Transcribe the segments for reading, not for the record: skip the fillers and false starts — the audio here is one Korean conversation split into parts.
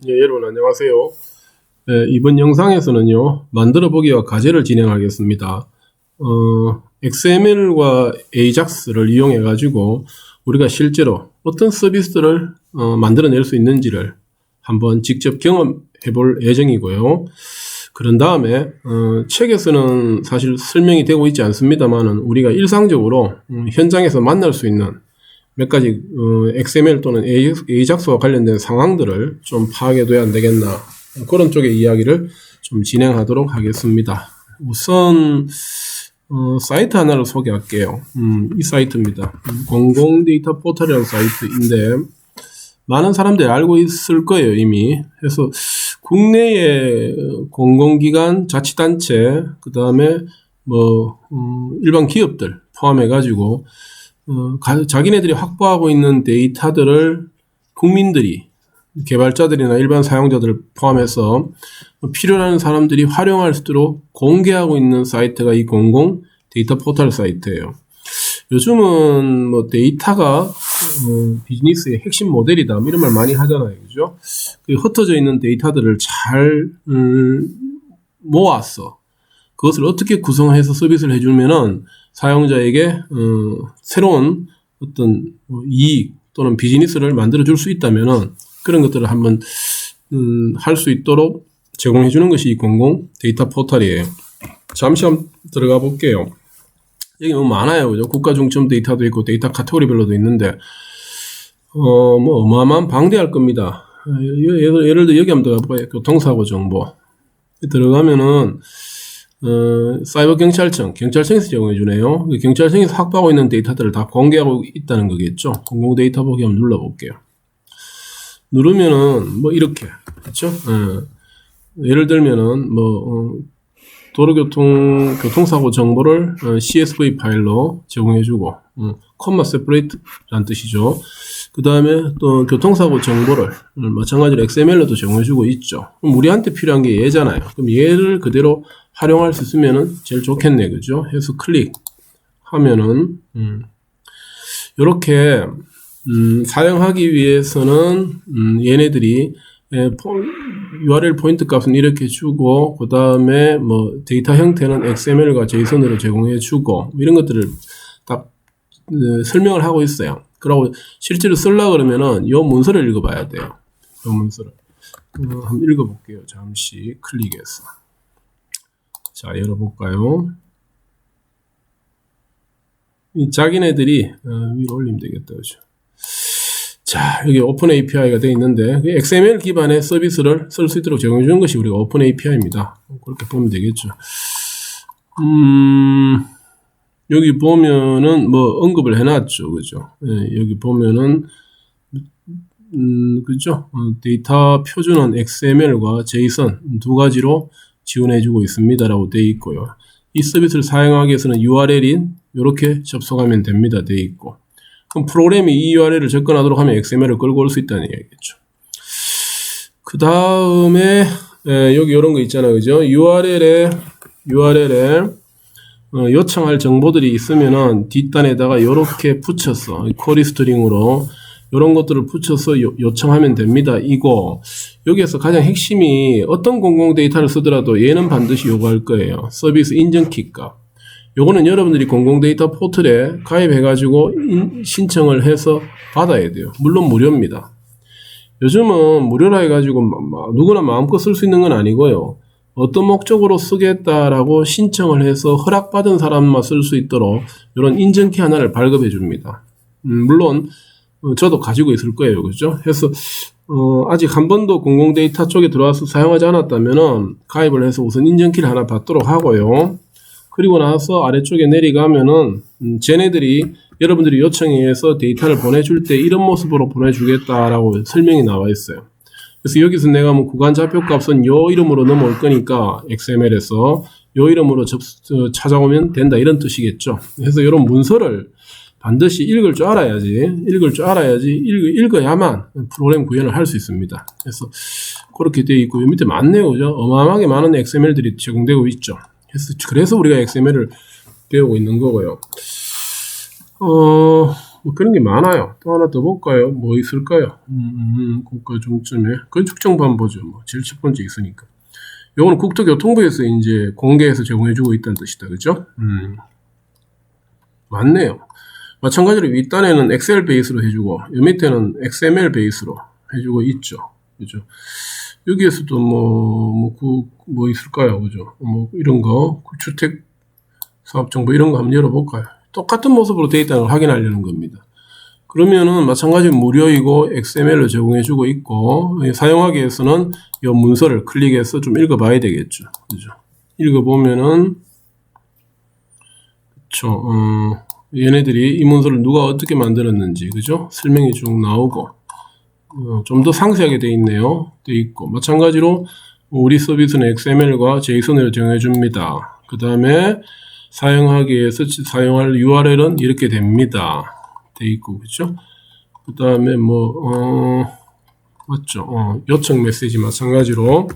예, 여러분 안녕하세요. 이번 영상에서는요, 만들어 보기와 과제를 진행하겠습니다. XML과 AJAX를 이용해 가지고 우리가 실제로 어떤 서비스들을 만들어낼 수 있는지를 한번 직접 경험해 볼 예정이고요. 그런 다음에 책에서는 사실 설명이 되고 있지 않습니다만은 우리가 일상적으로 현장에서 만날 수 있는 몇 가지 XML 또는 AJAX와 관련된 상황들을 좀 파악해둬야 안 되겠나, 그런 쪽의 이야기를 좀 진행하도록 하겠습니다. 우선 사이트 하나를 소개할게요. 이 사이트입니다. 공공 데이터 포털이라는 사이트인데 많은 사람들이 알고 있을 거예요, 이미. 그래서 국내의 공공기관, 자치단체, 그 다음에 일반 기업들 포함해 가지고 자기네들이 확보하고 있는 데이터들을 국민들이, 개발자들이나 일반 사용자들을 포함해서 필요한 사람들이 활용할 수 있도록 공개하고 있는 사이트가 이 공공 데이터 포털 사이트예요. 요즘은 데이터가 비즈니스의 핵심 모델이다, 이런 말 많이 하잖아요, 그죠? 흩어져 있는 데이터들을 잘 모아서 그것을 어떻게 구성해서 서비스를 해주면은 사용자에게 새로운 어떤 이익 또는 비즈니스를 만들어 줄 수 있다면은 그런 것들을 한번 할 수 있도록 제공해 주는 것이 이 공공 데이터 포털이에요. 잠시 한번 들어가 볼게요. 여기 너무 많아요, 그죠? 국가 중점 데이터도 있고 데이터 카테고리별로도 있는데 어마어마한 방대할 겁니다. 예를 들어 여기 한번 들어가 볼까요? 교통사고 정보 들어가면은 사이버 경찰청에서 제공해 주네요. 경찰청에서 확보하고 있는 데이터들을 다 공개하고 있다는 거겠죠. 공공 데이터 보기 한번 눌러볼게요. 누르면은 이렇게, 그렇죠? 예를 들면은 교통사고 정보를 CSV 파일로 제공해 주고, 콤마 세퍼레이트라는 뜻이죠. 그 다음에 또 교통사고 정보를 마찬가지로 XML로도 제공해 주고 있죠. 그럼 우리한테 필요한 게 얘잖아요. 그럼 얘를 그대로 활용할 수 있으면은 제일 좋겠네, 그죠? 해서 클릭하면은 이렇게 사용하기 위해서는 얘네들이 URL 포인트 값은 이렇게 주고, 그 다음에 데이터 형태는 XML과 JSON으로 제공해 주고, 이런 것들을 딱 설명을 하고 있어요. 그리고 실제로 쓰려고 그러면은 요 문서를 읽어봐야 돼요. 요 문서를 한번 읽어볼게요. 잠시 클릭해서. 자, 열어볼까요? 자기네들이 위로 올리면 되겠다, 그죠? 자, 여기 오픈 API가 되어 있는데 XML 기반의 서비스를 쓸 수 있도록 제공해 주는 것이 우리가 오픈 API입니다. 그렇게 보면 되겠죠. 여기 보면은 언급을 해놨죠, 그죠? 예, 여기 보면은 그죠? 데이터 표준은 XML과 JSON 두 가지로 지원해주고 있습니다라고 되어 있고요. 이 서비스를 사용하기 위해서는 URL인 이렇게 접속하면 됩니다, 되어 있고. 그럼 프로그램이 이 URL을 접근하도록 하면 XML을 끌고 올 수 있다는 얘기겠죠. 그 다음에 여기 이런 거 있잖아요, 그죠? URL에 요청할 정보들이 있으면은 뒷단에다가 이렇게 붙여서 쿼리 스트링으로 이런 것들을 붙여서 요청하면 됩니다. 이거 여기에서 가장 핵심이 어떤 공공 데이터를 쓰더라도 얘는 반드시 요구할 거예요. 서비스 인증키 값. 요거는 여러분들이 공공 데이터 포털에 가입해 가지고 신청을 해서 받아야 돼요. 물론 무료입니다. 요즘은 무료라 해가지고 누구나 마음껏 쓸 수 있는 건 아니고요. 어떤 목적으로 쓰겠다라고 신청을 해서 허락받은 사람만 쓸 수 있도록 이런 인증키 하나를 발급해 줍니다. 물론 저도 가지고 있을 거예요, 그죠? 그래서 아직 한 번도 공공 데이터 쪽에 들어와서 사용하지 않았다면은 가입을 해서 우선 인증키를 하나 받도록 하고요. 그리고 나서 아래쪽에 내려가면은 쟤네들이 여러분들이 요청에 의해서 데이터를 보내줄 때 이런 모습으로 보내주겠다라고 설명이 나와 있어요. 그래서 여기서 내가 구간 좌표 값은 요 이름으로 넘어올 거니까 XML에서 요 이름으로 찾아오면 된다, 이런 뜻이겠죠. 그래서 이런 문서를 반드시 읽을 줄 알아야지 읽어야만 프로그램 구현을 할 수 있습니다. 그래서 그렇게 되어 있고, 밑에 많네요, 그죠? 어마어마하게 많은 XML들이 제공되고 있죠. 그래서 우리가 XML을 배우고 있는 거고요. 뭐 그런 게 많아요. 또 하나 더 볼까요? 뭐 있을까요? 국가 중점에 건축정보 보죠. 뭐 제일 첫 번째 있으니까. 요거는 국토교통부에서 이제 공개해서 제공해주고 있다는 뜻이다. 그죠? 맞네요. 마찬가지로 윗단에는 엑셀 베이스로 해주고, 요 밑에는 XML 베이스로 해주고 있죠. 그죠? 여기에서도 뭐 있을까요? 그죠? 뭐 이런 거, 주택 사업 정보 이런 거 한번 열어볼까요? 똑같은 모습으로 되어 있다는 걸 확인하려는 겁니다. 그러면은 마찬가지로 무료이고 XML로 제공해주고 있고, 사용하기 위해서는 이 문서를 클릭해서 좀 읽어봐야 되겠죠. 그죠? 읽어보면은, 그쵸. 얘네들이 이 문서를 누가 어떻게 만들었는지, 그죠? 설명이 쭉 나오고, 좀 더 상세하게 되어 있네요. 되어 있고, 마찬가지로 우리 서비스는 XML과 JSON으로 제공해줍니다. 그 다음에 사용하기 위해서 사용할 URL은 이렇게 됩니다. 돼 있고, 그죠? 그 다음에 맞죠? 요청 메시지 마찬가지로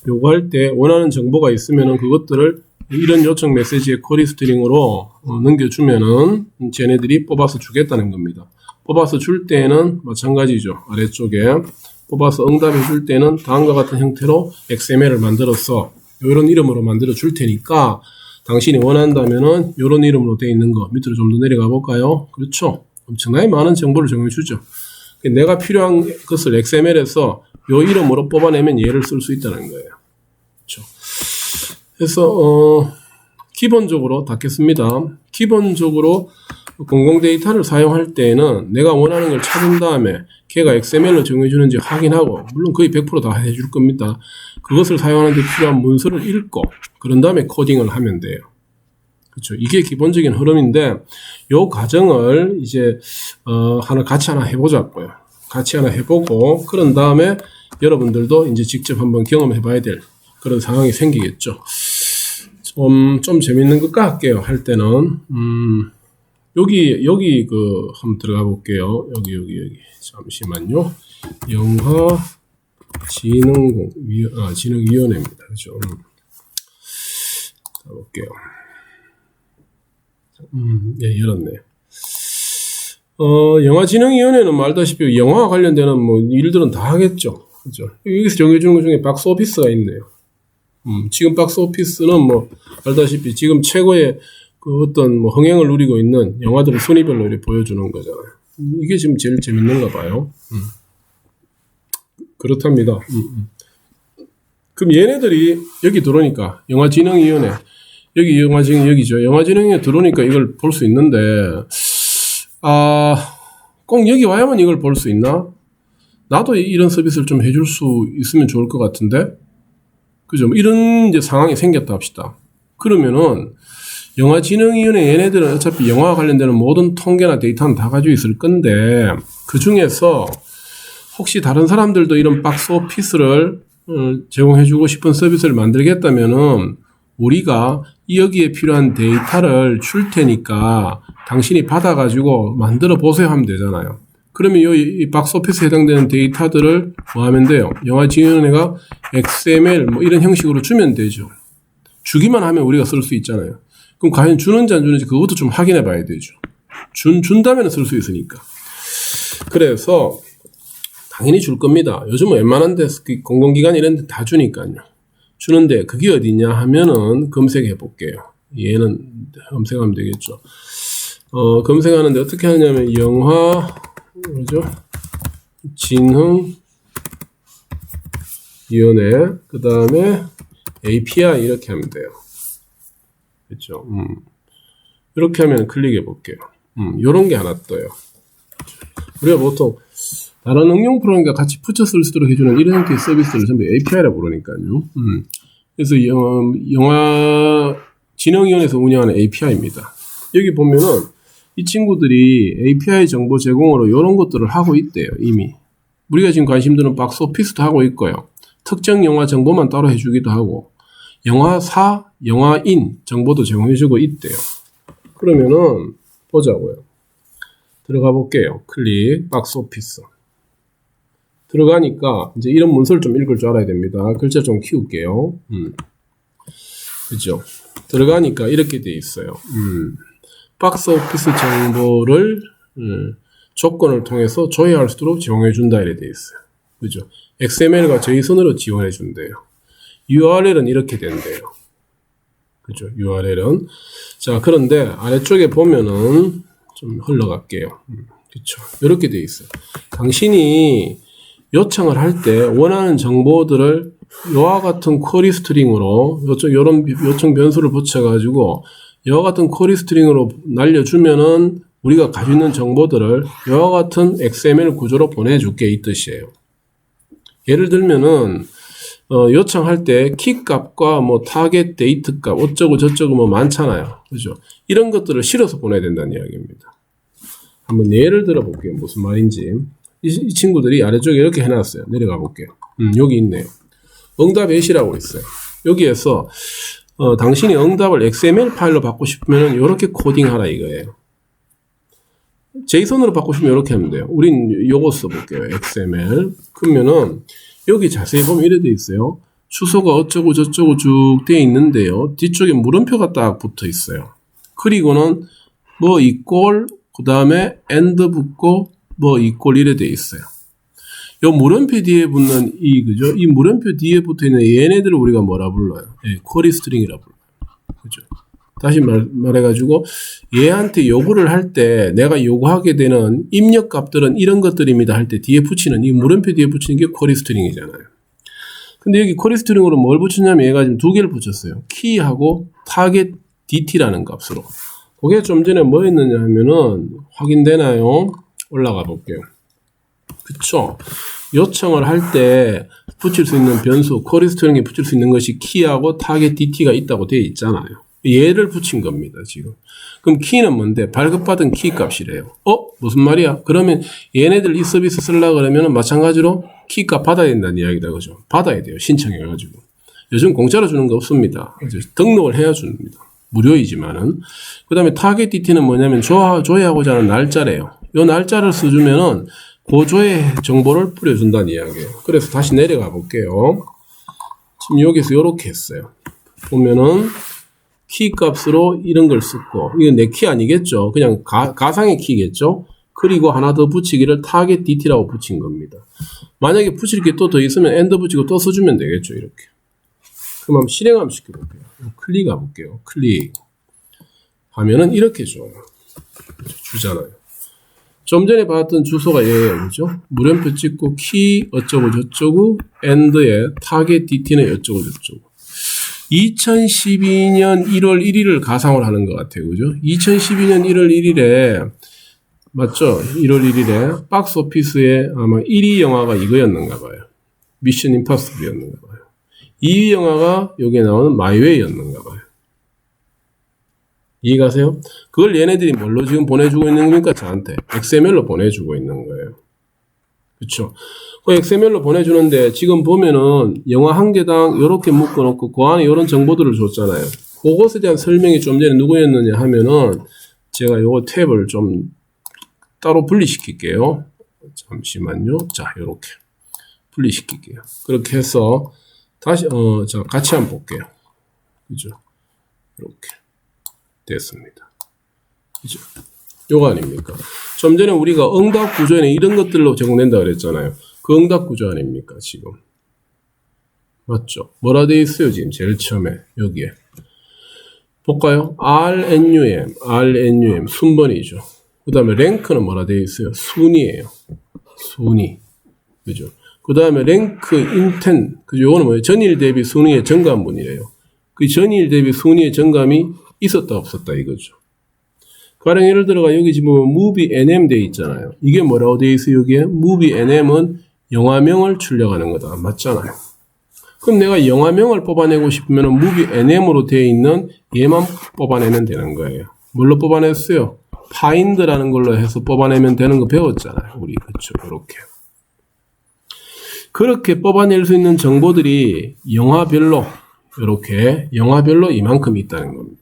요구할 때 원하는 정보가 있으면은 그것들을 이런 요청 메시지의 쿼리 스트링으로 넘겨주면은 쟤네들이 뽑아서 주겠다는 겁니다. 뽑아서 줄 때는 마찬가지죠. 아래쪽에 뽑아서 응답해 줄 때는 다음과 같은 형태로 XML을 만들어서 이런 이름으로 만들어 줄 테니까 당신이 원한다면은 이런 이름으로 되어 있는 거 밑으로 좀 더 내려가 볼까요? 그렇죠. 엄청나게 많은 정보를 제공해 주죠. 내가 필요한 것을 XML에서 이 이름으로 뽑아내면 얘를 쓸 수 있다는 거예요. 그렇죠. 그래서 기본적으로 닫겠습니다. 기본적으로 공공 데이터를 사용할 때에는 내가 원하는 걸 찾은 다음에 걔가 XML로 제공해 주는지 확인하고, 물론 거의 100% 다 해줄 겁니다. 그것을 사용하는 데 필요한 문서를 읽고 그런 다음에 코딩을 하면 돼요. 그렇죠. 이게 기본적인 흐름인데 요 과정을 이제 같이 하나 해보자고요. 같이 하나 해보고 그런 다음에 여러분들도 이제 직접 한번 경험해 봐야 될 그런 상황이 생기겠죠. 좀 재밌는 것 같게요. 할 때는 여기 한번 들어가 볼게요. 여기 잠시만요. 진흥위원회입니다. 그죠? 볼게요. 예, 열었네요. 영화진흥위원회는 말다시피 영화와 관련되는 뭐 일들은 다 하겠죠. 그죠? 여기서 정해주는 것 중에 박스오피스가 있네요. 지금 박스오피스는 뭐 알다시피 지금 최고의 그 어떤 뭐 흥행을 누리고 있는 영화들을 순위별로 이렇게 보여주는 거잖아요. 이게 지금 제일 재밌는가 봐요. 그렇답니다. 그럼 얘네들이 여기 들어오니까 영화진흥위원회 여기죠. 영화진흥위원회 들어오니까 이걸 볼 수 있는데 꼭 여기 와야만 이걸 볼 수 있나? 나도 이런 서비스를 좀 해줄 수 있으면 좋을 것 같은데, 그죠? 이런 이제 상황이 생겼다 합시다. 그러면은 영화진흥위원회 얘네들은 어차피 영화와 관련되는 모든 통계나 데이터는 다 가지고 있을 건데 그 중에서 혹시 다른 사람들도 이런 박스오피스를 제공해주고 싶은 서비스를 만들겠다면은 우리가 여기에 필요한 데이터를 줄 테니까 당신이 받아가지고 만들어 보세요 하면 되잖아요. 그러면 이 박스오피스에 해당되는 데이터들을 뭐 하면 돼요? 영화진흥위원회가 XML 뭐 이런 형식으로 주면 되죠. 주기만 하면 우리가 쓸 수 있잖아요. 그럼 과연 주는지 안 주는지 그것도 좀 확인해 봐야 되죠. 준다면 쓸 수 있으니까. 그래서 당연히 줄 겁니다. 요즘은 웬만한 데 공공기관 이런 데 다 주니까요. 주는데 그게 어디냐 하면은 검색해 볼게요. 얘는 검색하면 되겠죠. 검색하는데 어떻게 하냐면 영화 뭐죠? 진흥위원회 그 다음에 API 이렇게 하면 돼요. 그렇죠? 이렇게 하면 클릭해 볼게요. 요런 게 하나 떠요. 우리가 보통 다른 응용 프로그램과 같이 붙여 쓸 수 있도록 해주는 이런 형태의 서비스를 전부 API라고 부르니까요. 그래서 영화진흥위원회에서 운영하는 API입니다. 여기 보면은 이 친구들이 API 정보 제공으로 이런 것들을 하고 있대요. 이미 우리가 지금 관심 드는 박스오피스도 하고 있고요. 특정 영화 정보만 따로 해주기도 하고 영화사, 영화인 정보도 제공해주고 있대요. 그러면은 보자고요. 들어가 볼게요. 클릭 박스오피스 들어가니까 이제 이런 문서를 좀 읽을 줄 알아야 됩니다. 글자 좀 키울게요. 그죠? 들어가니까 이렇게 돼 있어요. 박스오피스 정보를 조건을 통해서 조회할 수 있도록 지원해 준다 이래 돼 있어요. 그죠? XML과 JSON으로 지원해 준대요. URL은 이렇게 된대요. 그죠? URL은. 자, 그런데 아래쪽에 보면은 좀 흘러갈게요. 그쵸? 이렇게 돼 있어요. 당신이 요청을 할 때 원하는 정보들을 이와 같은 쿼리 스트링으로 요런 요청 변수를 붙여가지고 이와 같은 쿼리 스트링으로 날려주면은 우리가 가지고 있는 정보들을 이와 같은 XML 구조로 보내줄게 이 뜻이에요. 예를 들면은 요청할 때 키 값과 뭐 타겟 데이트 값 어쩌고 저쩌고 뭐 많잖아요. 그죠? 이런 것들을 실어서 보내야 된다는 이야기입니다. 한번 예를 들어 볼게요. 무슨 말인지. 이 친구들이 아래쪽에 이렇게 해놨어요. 내려가 볼게요. 여기 있네요. 응답 예시라고 있어요. 여기에서 당신이 응답을 XML 파일로 받고 싶으면 이렇게 코딩하라 이거예요. JSON으로 받고 싶으면 이렇게 하면 돼요. 우린 요거 써볼게요. XML. 그러면은 여기 자세히 보면 이래 돼 있어요. 주소가 어쩌고 저쩌고 쭉 돼 있는데요. 뒤쪽에 물음표가 딱 붙어 있어요. 그리고는 뭐 이꼴 그 다음에 end 붙고 뭐 이꼴 이래 돼 있어요. 요 물음표 뒤에 붙는 그죠? 이 물음표 뒤에 붙어 있는 얘네들을 우리가 뭐라 불러요? 예, 쿼리 스트링이라 불러요. 그죠? 다시 말해가지고 얘한테 요구를 할 때 내가 요구하게 되는 입력 값들은 이런 것들입니다 할 때 뒤에 붙이는 이 물음표 뒤에 붙이는 게 쿼리 스트링이잖아요. 근데 여기 쿼리 스트링으로 뭘 붙였냐면 얘가 지금 두 개를 붙였어요. 키하고 타겟 DT라는 값으로. 그게 좀 전에 뭐였느냐 하면은 확인되나요? 올라가 볼게요. 그쵸? 요청을 할 때 붙일 수 있는 변수, 쿼리 스트링에 붙일 수 있는 것이 키하고 타겟 DT가 있다고 되어 있잖아요. 얘를 붙인 겁니다, 지금. 그럼 키는 뭔데? 발급받은 키 값이래요. 무슨 말이야? 그러면 얘네들 이 서비스 쓰려고 그러면 마찬가지로 키 값 받아야 된다는 이야기다, 그죠? 받아야 돼요, 신청해가지고. 요즘 공짜로 주는 거 없습니다. 등록을 해야 줍니다. 무료이지만은. 그 다음에 타겟 DT는 뭐냐면 조회하고자 하는 날짜래요. 요 날짜를 써주면은 그 조회 정보를 뿌려준다는 이야기예요. 그래서 다시 내려가 볼게요. 지금 여기서 요렇게 했어요. 보면은 키 값으로 이런 걸 썼고, 이건 내 키 아니겠죠? 그냥 가상의 키겠죠? 그리고 하나 더 붙이기를 타겟 DT라고 붙인 겁니다. 만약에 붙일 게 또 더 있으면 엔드 붙이고 또 써주면 되겠죠, 이렇게. 그럼 한번 실행 한번 시켜볼게요. 클릭 해볼게요. 클릭. 하면은 이렇게 줘요. 주잖아요. 좀 전에 봤던 주소가 얘예요, 그죠? 물음표 찍고 키 어쩌고 저쩌고 엔드에 타겟 DT는 어쩌고 저쩌고. 2012년 1월 1일을 가상으로 하는 것 같아요, 그죠? 2012년 1월 1일에 맞죠? 1월 1일에 박스 오피스에 아마 1위 영화가 이거였는가 봐요. 미션 임파서블이었는가 봐요. 2위 영화가 여기에 나오는 마이웨이였는가 봐요. 이해가세요? 그걸 얘네들이 뭘로 지금 보내주고 있는 겁니까? 저한테 XML로 보내주고 있는 거예요. 그쵸? 그 XML로 보내주는데 지금 보면은 영화 한 개당 이렇게 묶어놓고 그 안에 이런 정보들을 줬잖아요. 그것에 대한 설명이 좀 전에 누구였느냐 하면은 제가 요거 탭을 좀 따로 분리시킬게요. 잠시만요. 자, 요렇게 분리시킬게요. 그렇게 해서 다시 자 같이 한번 볼게요. 그죠? 이렇게 됐습니다. 그죠? 요거 아닙니까? 좀 전에 우리가 응답 구조에는 이런 것들로 제공된다 그랬잖아요. 그 응답 구조 아닙니까, 지금? 맞죠? 뭐라 되어 있어요, 지금 제일 처음에 여기에. 볼까요? RNUM 순번이죠. 그 다음에 랭크는 뭐라 되어 있어요? 순위예요. 순위. 그죠? 그 다음에 랭크 인텐. 그죠? 요거는 뭐예요? 전일 대비 순위의 정감분이래요. 그 전일 대비 순위의 정감이 있었다 없었다 이거죠. 가령 예를 들어가 여기 지금 movie nm 돼 있잖아요. 이게 뭐라고 돼 있어요? 여기에 movie nm은 영화명을 출력하는 거다. 맞잖아요. 그럼 내가 영화명을 뽑아내고 싶으면 movie nm으로 되어 있는 얘만 뽑아내면 되는 거예요. 뭘로 뽑아냈어요? find라는 걸로 해서 뽑아내면 되는 거 배웠잖아요. 우리 그렇죠. 이렇게. 그렇게 뽑아낼 수 있는 정보들이 영화별로 이렇게 영화별로 이만큼 있다는 겁니다.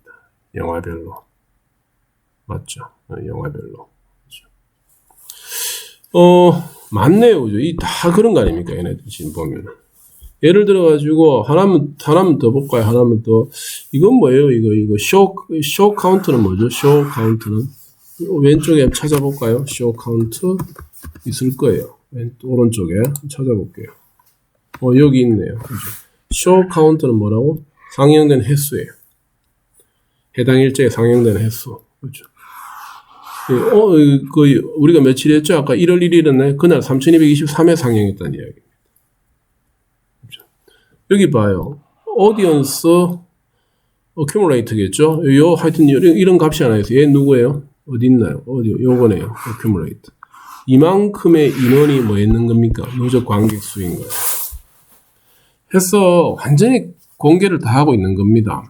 영화별로. 맞죠? 영화별로. 그렇죠. 맞네요. 그죠? 다 그런 거 아닙니까? 얘네들 지금 보면. 예를 들어가지고, 하나만 더 볼까요? 하나만 더. 이건 뭐예요? 이거, 쇼 카운트는 뭐죠? 쇼 카운트는. 왼쪽에 찾아볼까요? show count 있을 거예요. 오른쪽에 찾아볼게요. 여기 있네요. 그죠? show count는 뭐라고? 상영된 횟수예요. 해당 일자에 상영된 횟수. 그렇죠. 우리가 며칠 했죠? 아까 1월 1일은 그날 3223회 상영했다는 이야기입니다. 그렇죠? 여기 봐요. audience accumulate겠죠? 하여튼 이런 값이 하나 있어요. 얘 누구예요? 어디 있나요? 요거네요. accumulate. 이만큼의 인원이 뭐 있는 겁니까? 누적 관객 수인 거예요. 해서 완전히 공개를 다 하고 있는 겁니다.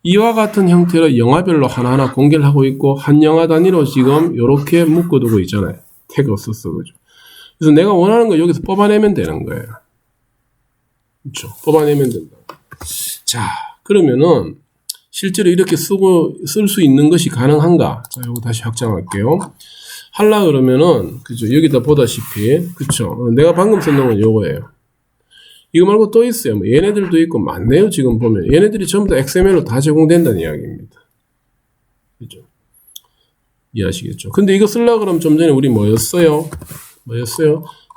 이와 같은 형태로 영화별로 하나하나 공개를 하고 있고 한 영화 단위로 지금 이렇게 묶어두고 있잖아요. 태그 없었어, 그죠? 그래서 내가 원하는 거 여기서 뽑아내면 되는 거예요. 그렇죠? 뽑아내면 된다. 자, 그러면은 실제로 이렇게 쓸 수 있는 것이 가능한가? 자, 이거 다시 확장할게요. 하려 그러면은 그죠? 여기다 보다시피 그쵸? 내가 방금 썼는 건 요거예요. 이거 말고 또 있어요. 뭐 얘네들도 있고 많네요. 지금 보면 얘네들이 전부 다 XML로 다 제공된다는 이야기입니다. 그죠? 이해하시겠죠? 근데 이거 쓰려고 그러면 좀 전에 우리 뭐였어요?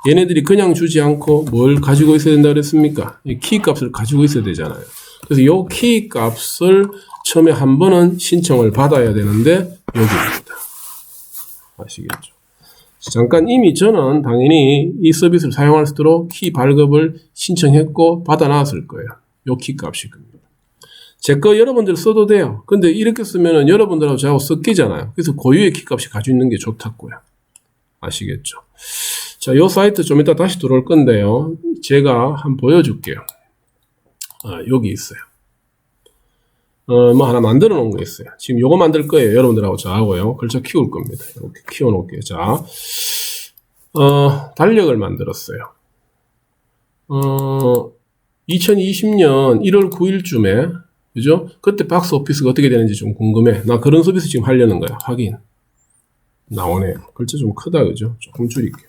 얘네들이 그냥 주지 않고 뭘 가지고 있어야 된다 그랬습니까? 이 키 값을 가지고 있어야 되잖아요. 그래서 이 키 값을 처음에 한 번은 신청을 받아야 되는데 여기입니다. 아시겠죠? 잠깐 이미 저는 당연히 이 서비스를 사용할 수 있도록 키 발급을 신청했고 받아놨을 거예요. 요 키 값이 겁니다. 제 거 여러분들 써도 돼요. 근데 이렇게 쓰면은 여러분들하고 저하고 섞이잖아요. 그래서 고유의 키 값이 가지고 있는 게 좋다고요. 아시겠죠? 자, 요 사이트 좀 이따 다시 들어올 건데요. 제가 한번 보여줄게요. 여기 있어요. 뭐 하나 만들어 놓은 거 있어요. 지금 요거 만들 거예요. 여러분들하고 저하고요. 글자 키울 겁니다. 이렇게 키워 놓을게요. 자, 달력을 만들었어요. 2020년 1월 9일쯤에, 그죠? 그때 박스 오피스가 어떻게 되는지 좀 궁금해. 나 그런 서비스 지금 하려는 거야. 확인. 나오네요. 글자 좀 크다, 그죠? 조금 줄일게요.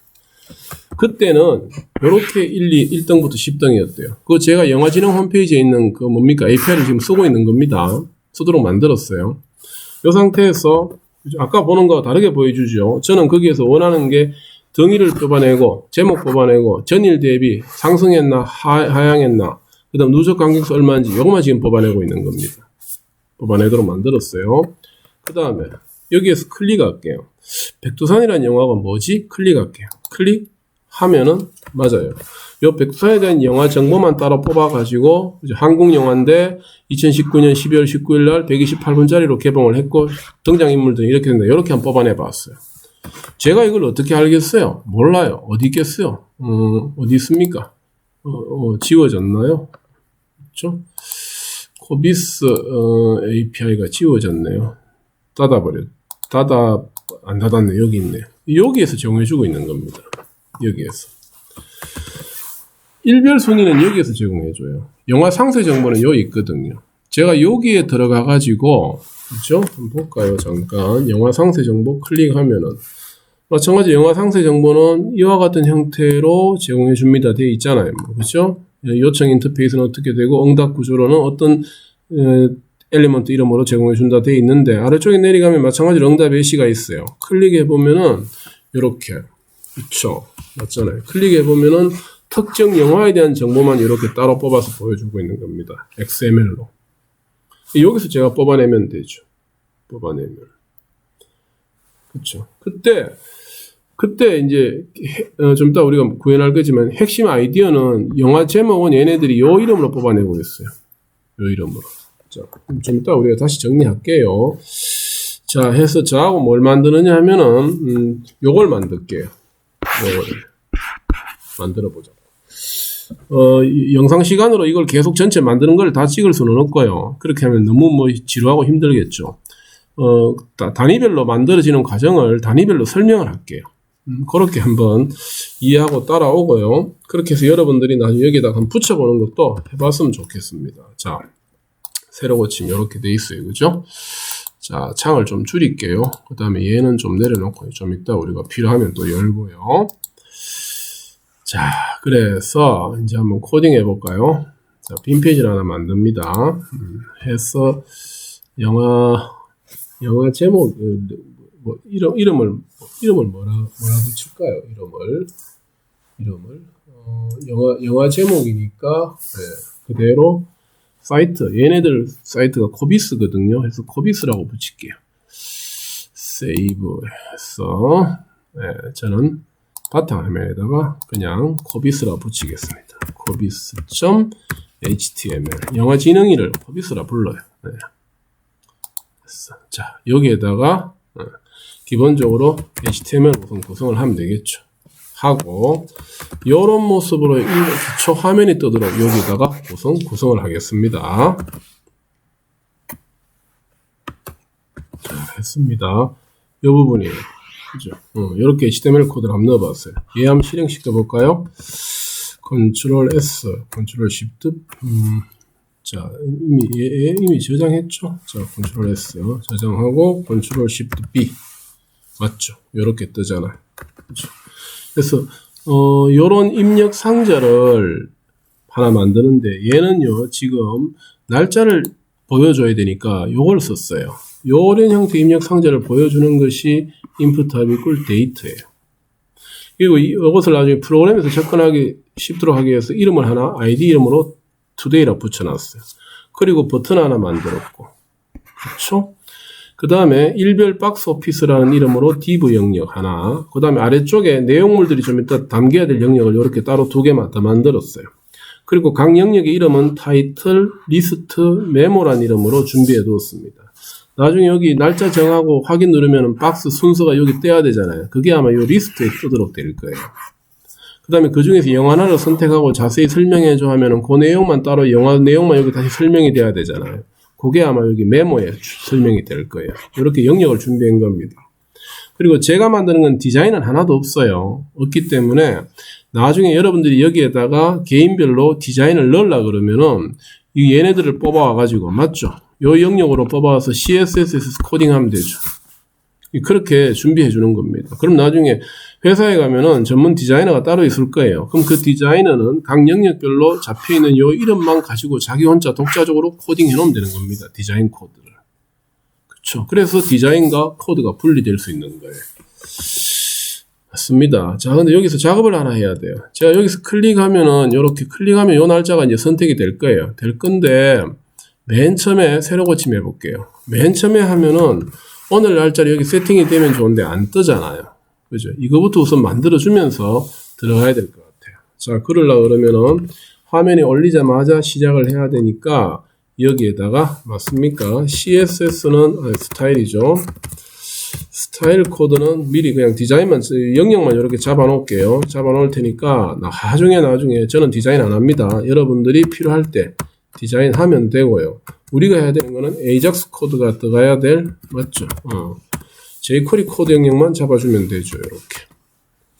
그때는 요렇게 1등부터 10등이었대요. 그거 제가 영화진흥 홈페이지에 있는 그 뭡니까? API를 지금 쓰고 있는 겁니다. 쓰도록 만들었어요. 이 상태에서 아까 보는 거와 다르게 보여주죠. 저는 거기에서 원하는 게 등위를 뽑아내고 제목 뽑아내고 전일 대비 상승했나 하향했나 그 다음 누적 관객수 얼마인지 이것만 지금 뽑아내고 있는 겁니다. 뽑아내도록 만들었어요. 그 다음에 여기에서 클릭할게요. 백두산이라는 영화가 뭐지? 클릭할게요. 클릭하면은 맞아요. 요 백두산에 대한 영화 정보만 따로 뽑아가지고 한국 영화인데 2019년 12월 19일 날 128분짜리로 개봉을 했고 등장인물들이 이렇게 된다. 이렇게 한번 뽑아내봤어요. 제가 이걸 어떻게 알겠어요? 몰라요. 어디 있겠어요? 어디 있습니까? 지워졌나요? 그렇죠? 코비스 API가 지워졌네요. 안 닫았네. 여기 있네. 여기에서 제공해주고 있는 겁니다. 여기에서. 일별 순위는 여기에서 제공해줘요. 영화 상세 정보는 여기 있거든요. 제가 여기에 들어가가지고, 그죠? 한번 볼까요? 잠깐. 영화 상세 정보 클릭하면은, 마찬가지 영화 상세 정보는 이와 같은 형태로 제공해줍니다. 되어 있잖아요. 그죠? 요청 인터페이스는 어떻게 되고, 응답 구조로는 어떤, 엘리먼트 이름으로 제공해준다 되어 있는데, 아래쪽에 내려가면 마찬가지로 응답 예시가 있어요. 클릭해보면은, 요렇게. 그쵸? 맞잖아요. 클릭해보면은, 특정 영화에 대한 정보만 이렇게 따로 뽑아서 보여주고 있는 겁니다. XML로. 여기서 제가 뽑아내면 되죠. 뽑아내면. 그쵸. 그때 이제, 좀 이따 우리가 구현할 거지만, 핵심 아이디어는 영화 제목은 얘네들이 요 이름으로 뽑아내고 있어요. 요 이름으로. 자, 좀 이따 우리가 다시 정리할게요. 자, 해서 저하고 뭘 만드느냐 하면은, 요걸 만들게요. 요거를. 만들어보자. 영상 시간으로 이걸 계속 전체 만드는 걸 다 찍을 수는 없고요. 그렇게 하면 너무 뭐 지루하고 힘들겠죠. 단위별로 만들어지는 과정을 단위별로 설명을 할게요. 그렇게 한번 이해하고 따라오고요. 그렇게 해서 여러분들이 나중에 여기다가 한번 붙여보는 것도 해봤으면 좋겠습니다. 자, 세로 고침 이렇게 돼 있어요. 그죠? 자, 창을 좀 줄일게요. 그 다음에 얘는 좀 내려놓고 좀 이따 우리가 필요하면 또 열고요. 자, 그래서 이제 한번 코딩 해볼까요? 자, 빈 페이지를 하나 만듭니다. 해서 영화 제목 뭐 이름을 뭐라 붙일까요? 이름을 영화 제목이니까 네, 그대로 사이트, 얘네들 사이트가 코비스거든요. 그래서 코비스라고 붙일게요. 세이브 해서 네, 저는 바탕화면에다가 그냥 코비스라 붙이겠습니다. 코비스.html 영화 지능이를 코비스라 불러요. 네. 자, 여기에다가 기본적으로 HTML 구성을 하면 되겠죠. 하고 이런 모습으로 기초 화면이 뜨도록 여기다가 구성을 하겠습니다. 자, 했습니다. 이 부분이에요. 그죠? 이렇게 HTML 코드를 한번 넣어봤어요. 얘 한번 실행시켜 볼까요? Ctrl S, Ctrl Shift, 자, 이미 저장했죠? 자, Ctrl S 저장하고 Ctrl Shift B 맞죠? 이렇게 뜨잖아요. 그렇죠? 그래서 요런 입력 상자를 하나 만드는데 얘는요 지금 날짜를 보여줘야 되니까 요걸 썼어요. 요런 형태 입력 상자를 보여주는 것이 input type equal date예요. 그리고 이것을 나중에 프로그램에서 접근하기 쉽도록 하기 위해서 이름을 하나 id 이름으로 today라 붙여놨어요. 그리고 버튼 하나 만들었고, 그렇죠? 그 다음에 일별 박스 오피스라는 이름으로 div 영역 하나, 그 다음에 아래쪽에 내용물들이 좀 이따 담겨야 될 영역을 이렇게 따로 두 개만 더 만들었어요. 그리고 각 영역의 이름은 타이틀, 리스트, 메모란 이름으로 준비해 두었습니다. 나중에 여기 날짜 정하고 확인 누르면 박스 순서가 여기 떼야 되잖아요. 그게 아마 이 리스트에 뜨도록 될 거예요. 그 다음에 그 중에서 영화 하나를 선택하고 자세히 설명해줘 하면은 그 내용만 따로 영화 내용만 여기 다시 설명이 돼야 되잖아요. 그게 아마 여기 메모에 설명이 될 거예요. 이렇게 영역을 준비한 겁니다. 그리고 제가 만드는 건 디자인은 하나도 없어요. 없기 때문에 나중에 여러분들이 여기에다가 개인별로 디자인을 넣으려 그러면은 이 얘네들을 뽑아와가지고 맞죠? 요 영역으로 뽑아와서 CSS에서 코딩하면 되죠. 그렇게 준비해 주는 겁니다. 그럼 나중에 회사에 가면은 전문 디자이너가 따로 있을 거예요. 그럼 그 디자이너는 각 영역별로 잡혀있는 요 이름만 가지고 자기 혼자 독자적으로 코딩해 놓으면 되는 겁니다. 디자인 코드를. 그렇죠. 그래서 디자인과 코드가 분리될 수 있는 거예요. 맞습니다. 자, 근데 여기서 작업을 하나 해야 돼요. 제가 여기서 클릭하면은 이렇게 클릭하면 요 날짜가 이제 선택이 될 거예요. 될 건데 맨 처음에 새로 고침 해볼게요. 맨 처음에 하면은 오늘 날짜를 여기 세팅이 되면 좋은데 안 뜨잖아요. 그죠? 이거부터 우선 만들어주면서 들어가야 될 것 같아요. 자, 그러려고 그러면은 화면에 올리자마자 시작을 해야 되니까 여기에다가 맞습니까? CSS는 스타일이죠. 스타일 코드는 미리 그냥 디자인만, 영역만 이렇게 잡아 놓을게요. 잡아 놓을 테니까 나중에 저는 디자인 안 합니다. 여러분들이 필요할 때 디자인 하면 되고요. 우리가 해야 되는 거는 AJAX 코드가 들어가야 될, 맞죠? jQuery 코드 영역만 잡아주면 되죠. 이렇게.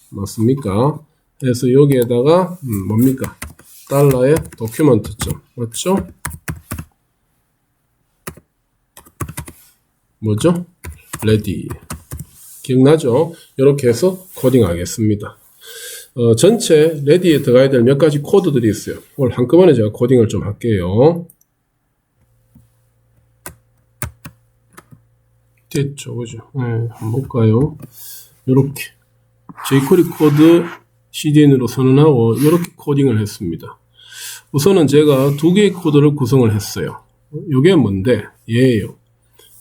맞습니까? 그래서 여기에다가, 뭡니까? 달러의 도큐먼트점. 맞죠? 뭐죠? ready. 기억나죠? 이렇게 해서 코딩 하겠습니다. 전체 ready에 들어가야 될 몇 가지 코드들이 있어요. 오늘 한꺼번에 제가 코딩을 좀 할게요. 됐죠, 그죠? 네, 한번 볼까요? 요렇게. jQuery 코드 CDN으로 선언하고, 이렇게 코딩을 했습니다. 우선은 제가 두 개의 코드를 구성을 했어요. 요게 뭔데? 얘예요.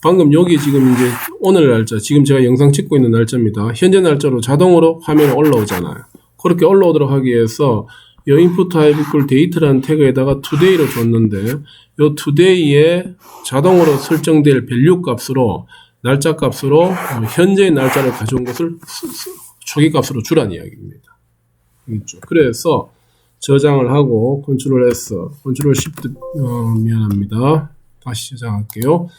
방금 여기 지금 이제 오늘 날짜, 지금 제가 영상 찍고 있는 날짜입니다. 현재 날짜로 자동으로 화면에 올라오잖아요. 그렇게 올라오도록 하기 위해서 이 input type equal date라는 태그에다가 today를 줬는데 이 today에 자동으로 설정될 value 값으로 날짜 값으로 현재의 날짜를 가져온 것을 초기 값으로 주란 이야기입니다. 있죠. 그래서 저장을 하고 Ctrl S, Ctrl Shift 미안합니다. 다시 저장할게요.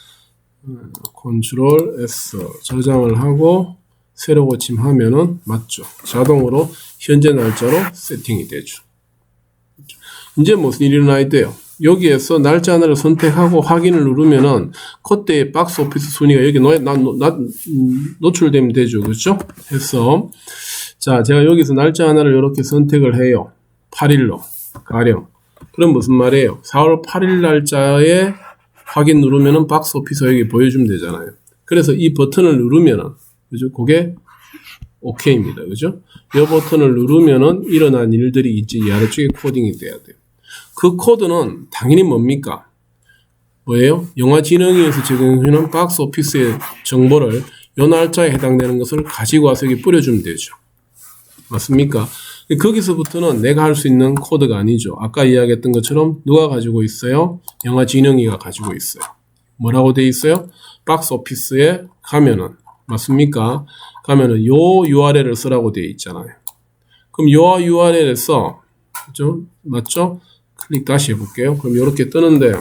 Ctrl S 저장을 하고 새로 고침하면은 맞죠. 자동으로 현재 날짜로 세팅이 되죠. 이제 무슨 일이 일어나야 돼요? 여기에서 날짜 하나를 선택하고 확인을 누르면은 그때의 박스 오피스 순위가 여기 노출되면 되죠. 그렇죠? 해서 자, 제가 여기서 날짜 하나를 이렇게 선택을 해요. 8일로 가령. 그럼 무슨 말이에요? 4월 8일 날짜에 확인 누르면은 박스 오피스 여기 보여주면 되잖아요. 그래서 이 버튼을 누르면은 그죠? 그게 OK입니다. 그죠? 이 버튼을 누르면은 일어난 일들이 있지, 이 아래쪽에 코딩이 돼야 돼요. 그 코드는 당연히 뭡니까? 뭐예요? 영화진흥위에서 제공해주는 박스 오피스의 정보를 요 날짜에 해당되는 것을 가지고 와서 여기 뿌려주면 되죠. 맞습니까? 거기서부터는 내가 할 수 있는 코드가 아니죠. 아까 이야기했던 것처럼 누가 가지고 있어요? 영화진흥위가 가지고 있어요. 뭐라고 돼 있어요? 박스 오피스에 가면은, 맞습니까? 가면은 요 URL을 쓰라고 돼 있잖아요. 그럼 요 URL을 써. 그죠? 맞죠? 클릭 다시 해볼게요. 그럼 이렇게 뜨는데,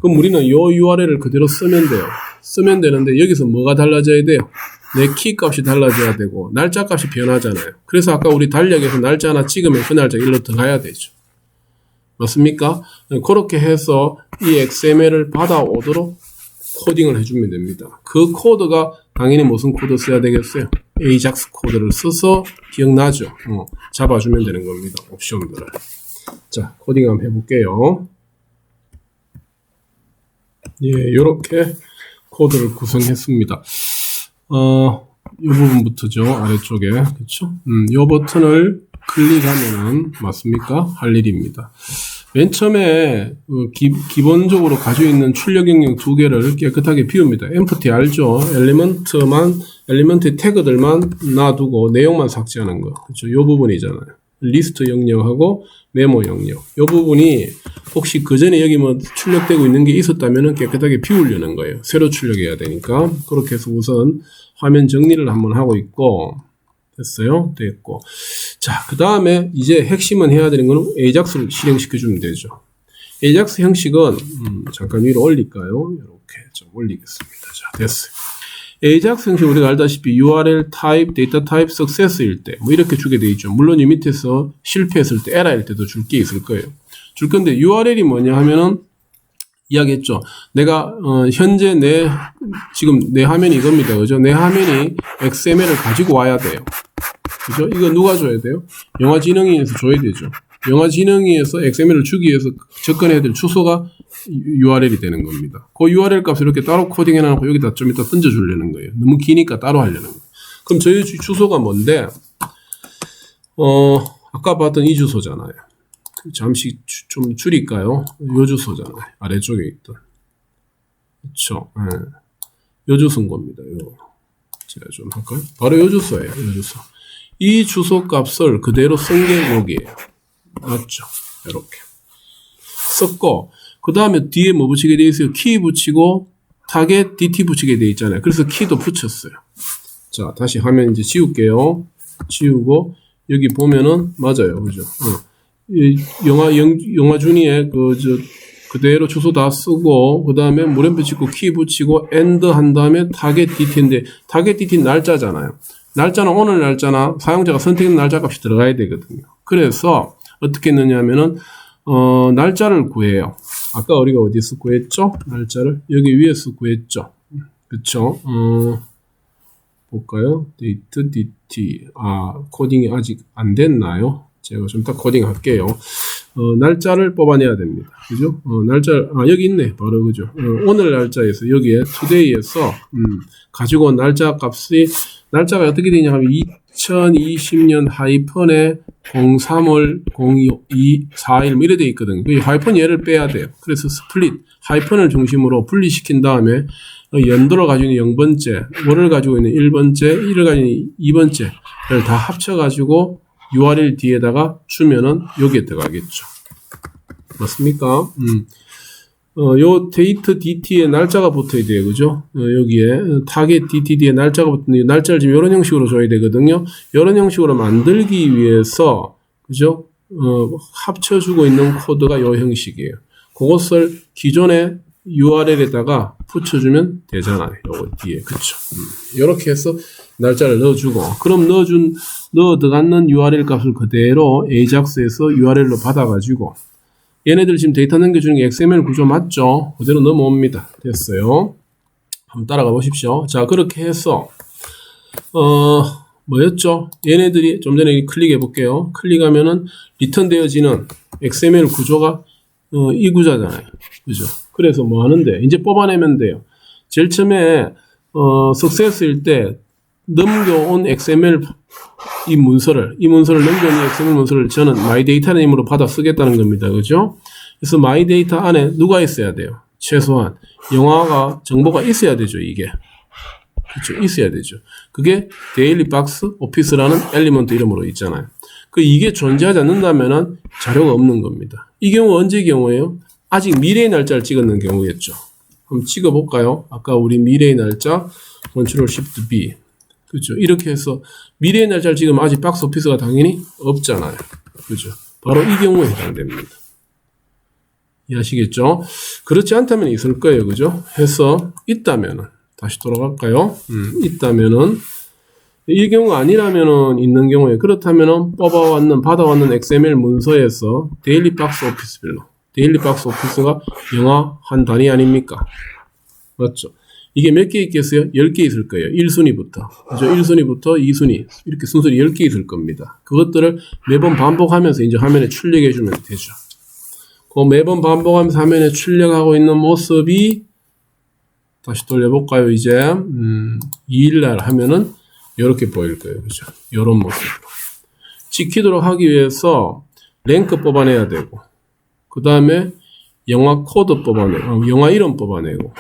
그럼 우리는 요 URL을 그대로 쓰면 돼요. 쓰면 되는데 여기서 뭐가 달라져야 돼요? 내 키 값이 달라져야 되고 날짜 값이 변하잖아요. 그래서 아까 우리 달력에서 날짜 하나 찍으면 그 날짜 일로 들어가야 되죠. 맞습니까? 그렇게 해서 이 XML을 받아오도록 코딩을 해주면 됩니다. 그 코드가 당연히 무슨 코드 써야 되겠어요? AJAX 코드를 써서 기억나죠? 잡아주면 되는 겁니다. 옵션들을. 자, 코딩 한번 해볼게요. 예, 요렇게 코드를 구성했습니다. 이 부분부터죠. 아래쪽에. 그쵸? 요 버튼을 클릭하면은, 맞습니까? 할 일입니다. 맨 처음에, 기본적으로 가지고 있는 출력 영역 두 개를 깨끗하게 비웁니다. empty 알죠? 엘리먼트 태그들만 놔두고 내용만 삭제하는 거. 그쵸? 요 부분이잖아요. 리스트 영역하고 메모 영역. 요 부분이 혹시 그 전에 여기 뭐 출력되고 있는 게 있었다면 깨끗하게 비우려는 거예요. 새로 출력해야 되니까. 그렇게 해서 우선 화면 정리를 한번 하고 있고, 됐어요? 됐고. 자, 그 다음에 이제 핵심은 해야 되는 거는 AJAX를 실행시켜주면 되죠. AJAX 형식은, 잠깐 위로 올릴까요? 이렇게 좀 올리겠습니다. 자, 됐어요. AJAX 형식 우리가 알다시피 URL 타입, 데이터 타입, 석세스일 때 뭐 이렇게 주게 돼 있죠. 물론 이 밑에서 실패했을 때, 에러일 때도 줄 게 있을 거예요. 줄 건데 URL이 뭐냐 하면은 이야기했죠. 내가 현재 지금 내 화면이 이겁니다. 그죠? 내 화면이 XML을 가지고 와야 돼요. 그죠? 이거 누가 줘야 돼요? 영화진흥위에서 줘야 되죠. 영화진흥위에서 XML을 주기 위해서 접근해야 될 주소가 URL이 되는 겁니다. 그 URL 값을 이렇게 따로 코딩해 놔놓고 여기다 좀 이따 던져주려는 거예요. 너무 기니까 따로 하려는 거예요. 그럼 저희 주소가 뭔데? 아까 봤던 이 주소잖아요. 잠시 좀 줄일까요? 요 주소잖아요. 아래쪽에 있던. 그쵸. 네. 요 주소인 겁니다. 제가 좀 할까요? 바로 요 주소예요. 요 주소. 이 주소 값을 그대로 쓴 게 여기에요. 맞죠? 이렇게. 썼고, 그 다음에 뒤에 뭐 붙이게 돼 있어요? 키 붙이고, 타겟 DT 붙이게 돼 있잖아요. 그래서 키도 붙였어요. 자, 다시 화면 이제 지울게요. 지우고, 여기 보면은, 맞아요. 그죠? 영화준이의 그대로 주소 다 쓰고, 그 다음에 물음표 찍고, 키 붙이고, 엔드 한 다음에 타겟 DT인데, 타겟 DT 날짜잖아요. 날짜는 오늘 날짜나 사용자가 선택한 날짜 값이 들어가야 되거든요. 그래서 어떻게 했느냐 하면은, 날짜를 구해요. 아까 우리가 어디서 구했죠? 날짜를 여기 위에서 구했죠. 그쵸? 볼까요? 데이트 DT. 코딩이 아직 안 됐나요? 제가 좀 더 코딩 할게요. 날짜를 뽑아내야 됩니다. 그죠? 여기 있네. 바로 그죠? 오늘 날짜에서 여기에 today에서 가지고 온 날짜 값이 날짜가 어떻게 되냐 하면 2020년 하이픈에 03월 02 41 이래 돼 있거든요. 그 하이픈 얘를 빼야 돼요. 그래서 스플릿 하이픈을 중심으로 분리시킨 다음에 연도를 가지고 있는 0번째, 월을 가지고 있는 1번째, 일을 가지고 있는 2번째를 다 합쳐가지고 URL 뒤에다가 주면은 여기에 들어가겠죠. 맞습니까? 요 데이트 DT에 날짜가 붙어야 돼요. 그죠? 여기에 타겟 DT 뒤에 날짜가 붙는데 날짜를 지금 이런 형식으로 줘야 되거든요. 이런 형식으로 만들기 위해서 그죠? 합쳐주고 있는 코드가 요 형식이에요. 그것을 기존의 URL에다가 붙여주면 되잖아요. 요거 뒤에. 그쵸? 이렇게 해서 날짜를 넣어주고, 그럼 넣어 들어가는 URL 값을 그대로 AJAX에서 URL로 받아가지고, 얘네들 지금 데이터 넘겨주는 게 XML 구조 맞죠? 그대로 넘어옵니다. 됐어요. 한번 따라가 보십시오. 자, 그렇게 해서, 뭐였죠? 얘네들이 좀 전에 클릭해 볼게요. 클릭하면은 리턴 되어지는 XML 구조가, 이 구조잖아요. 그죠? 그래서 뭐 하는데, 이제 뽑아내면 돼요. 제일 처음에, 석세스일 때, 넘겨온 XML 이 문서를 넘겨온 XML 문서를 저는 마이데이터라는 이름으로 받아 쓰겠다는 겁니다. 그죠? 그래서 마이데이터 안에 누가 있어야 돼요? 최소한 영화가 정보가 있어야 되죠, 이게. 그렇죠. 있어야 되죠. 그게 데일리 박스 오피스라는 엘리먼트 이름으로 있잖아요. 이게 존재하지 않는다면은 자료가 없는 겁니다. 이 경우 언제 경우예요? 아직 미래의 날짜를 찍었는 경우겠죠. 한번 찍어볼까요? 아까 우리 미래의 날짜 Ctrl Shift B. 그렇죠. 이렇게 해서 미래의 날짜를 찍으면 아직 박스 오피스가 당연히 없잖아요. 그렇죠. 바로 이 경우에 해당됩니다. 이해하시겠죠? 그렇지 않다면 있을 거예요. 그죠? 해서 있다면은 다시 돌아갈까요? 있다면은 이 경우 아니라면은 있는 경우에 그렇다면은 받아왔는 XML 문서에서 데일리 박스 오피스별로 데일리 박스 오피스가 영화 한 단위 아닙니까? 맞죠? 이게 몇 개 있겠어요? 10개 있을 거예요. 1순위부터. 그죠? 1순위부터 2순위. 이렇게 순서로 10개 있을 겁니다. 그것들을 매번 반복하면서 이제 화면에 출력해 주면 되죠. 그 매번 반복하면서 화면에 출력하고 있는 모습이 다시 돌려볼까요? 이제 2일날 하면은 이렇게 보일 거예요. 그죠? 이런 모습으로. 지키도록 하기 위해서 랭크 뽑아내야 되고 그 다음에 영화 코드 뽑아내고 영화 이름 뽑아내고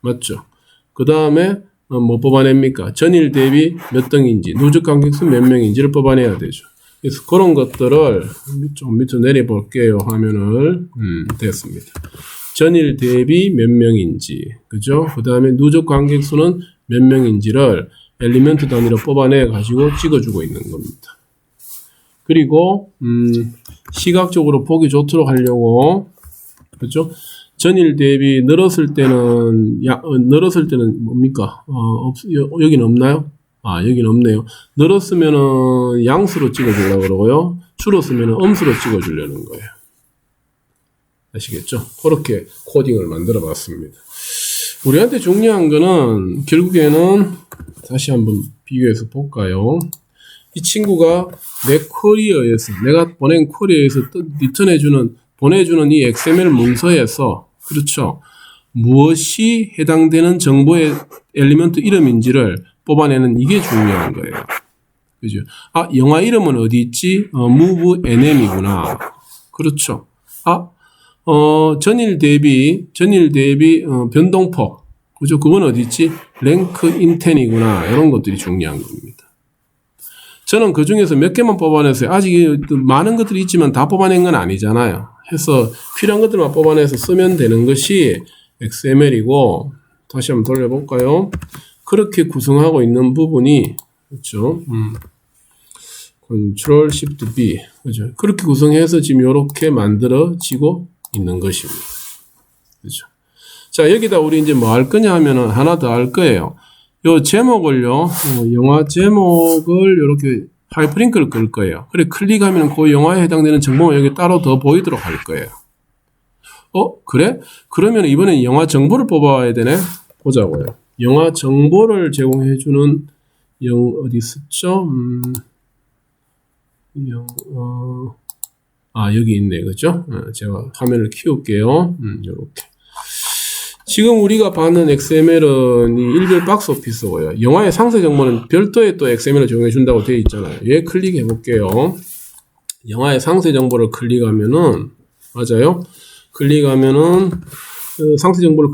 맞죠? 그 다음에 뭐 뽑아냅니까? 전일 대비 몇 등인지 누적 관객수 몇 명인지를 뽑아내야 되죠. 그래서 그런 것들을 좀 밑으로 내려볼게요. 화면을 됐습니다. 전일 대비 몇 명인지 그죠? 그 다음에 누적 관객수는 몇 명인지를 엘리먼트 단위로 뽑아내 가지고 찍어주고 있는 겁니다. 그리고 시각적으로 보기 좋도록 하려고 그죠? 전일 대비 늘었을 때는 뭡니까? 여기는 없나요? 여기는 없네요. 늘었으면은 양수로 찍어주려고 그러고요. 줄었으면은 음수로 찍어주려는 거예요. 아시겠죠? 그렇게 코딩을 만들어 봤습니다. 우리한테 중요한 거는 결국에는 다시 한번 비교해서 볼까요? 이 친구가 내 쿼리어에서 내가 보낸 쿼리어에서 보내주는 이 XML 문서에서 그렇죠. 무엇이 해당되는 정보의 엘리먼트 이름인지를 뽑아내는 이게 중요한 거예요. 그죠? 영화 이름은 어디 있지? move NM이구나. 그렇죠. 전일 대비 변동폭. 그죠? 그건 어디 있지? 랭크 인텐이구나. 이런 것들이 중요한 겁니다. 저는 그 중에서 몇 개만 뽑아냈어요. 아직 많은 것들이 있지만 다 뽑아낸 건 아니잖아요. 해서 필요한 것들만 뽑아내서 쓰면 되는 것이 XML이고, 다시 한번 돌려볼까요? 그렇게 구성하고 있는 부분이, 그렇죠? Ctrl Shift B. 그죠? 그렇게 구성해서 지금 이렇게 만들어지고 있는 것입니다. 그죠? 자, 여기다 우리 이제 뭐 할 거냐 하면은 하나 더 할 거예요. 요 제목을요, 영화 제목을 이렇게 하이퍼링크를 끌 거예요. 그래, 클릭하면 그 영화에 해당되는 정보가 여기 따로 더 보이도록 할 거예요. 그래? 그러면 이번엔 영화 정보를 뽑아야 되네? 보자고요. 영화 정보를 제공해주는 어디 있었죠? 여기 있네. 그죠? 제가 화면을 키울게요. 요렇게. 지금 우리가 받는 XML은 이 일별 박스 오피스고요. 영화의 상세 정보는 별도의 또 XML을 제공해 준다고 되어 있잖아요. 얘 클릭해 볼게요. 영화의 상세 정보를 클릭하면은, 맞아요? 클릭하면은, 상세 정보를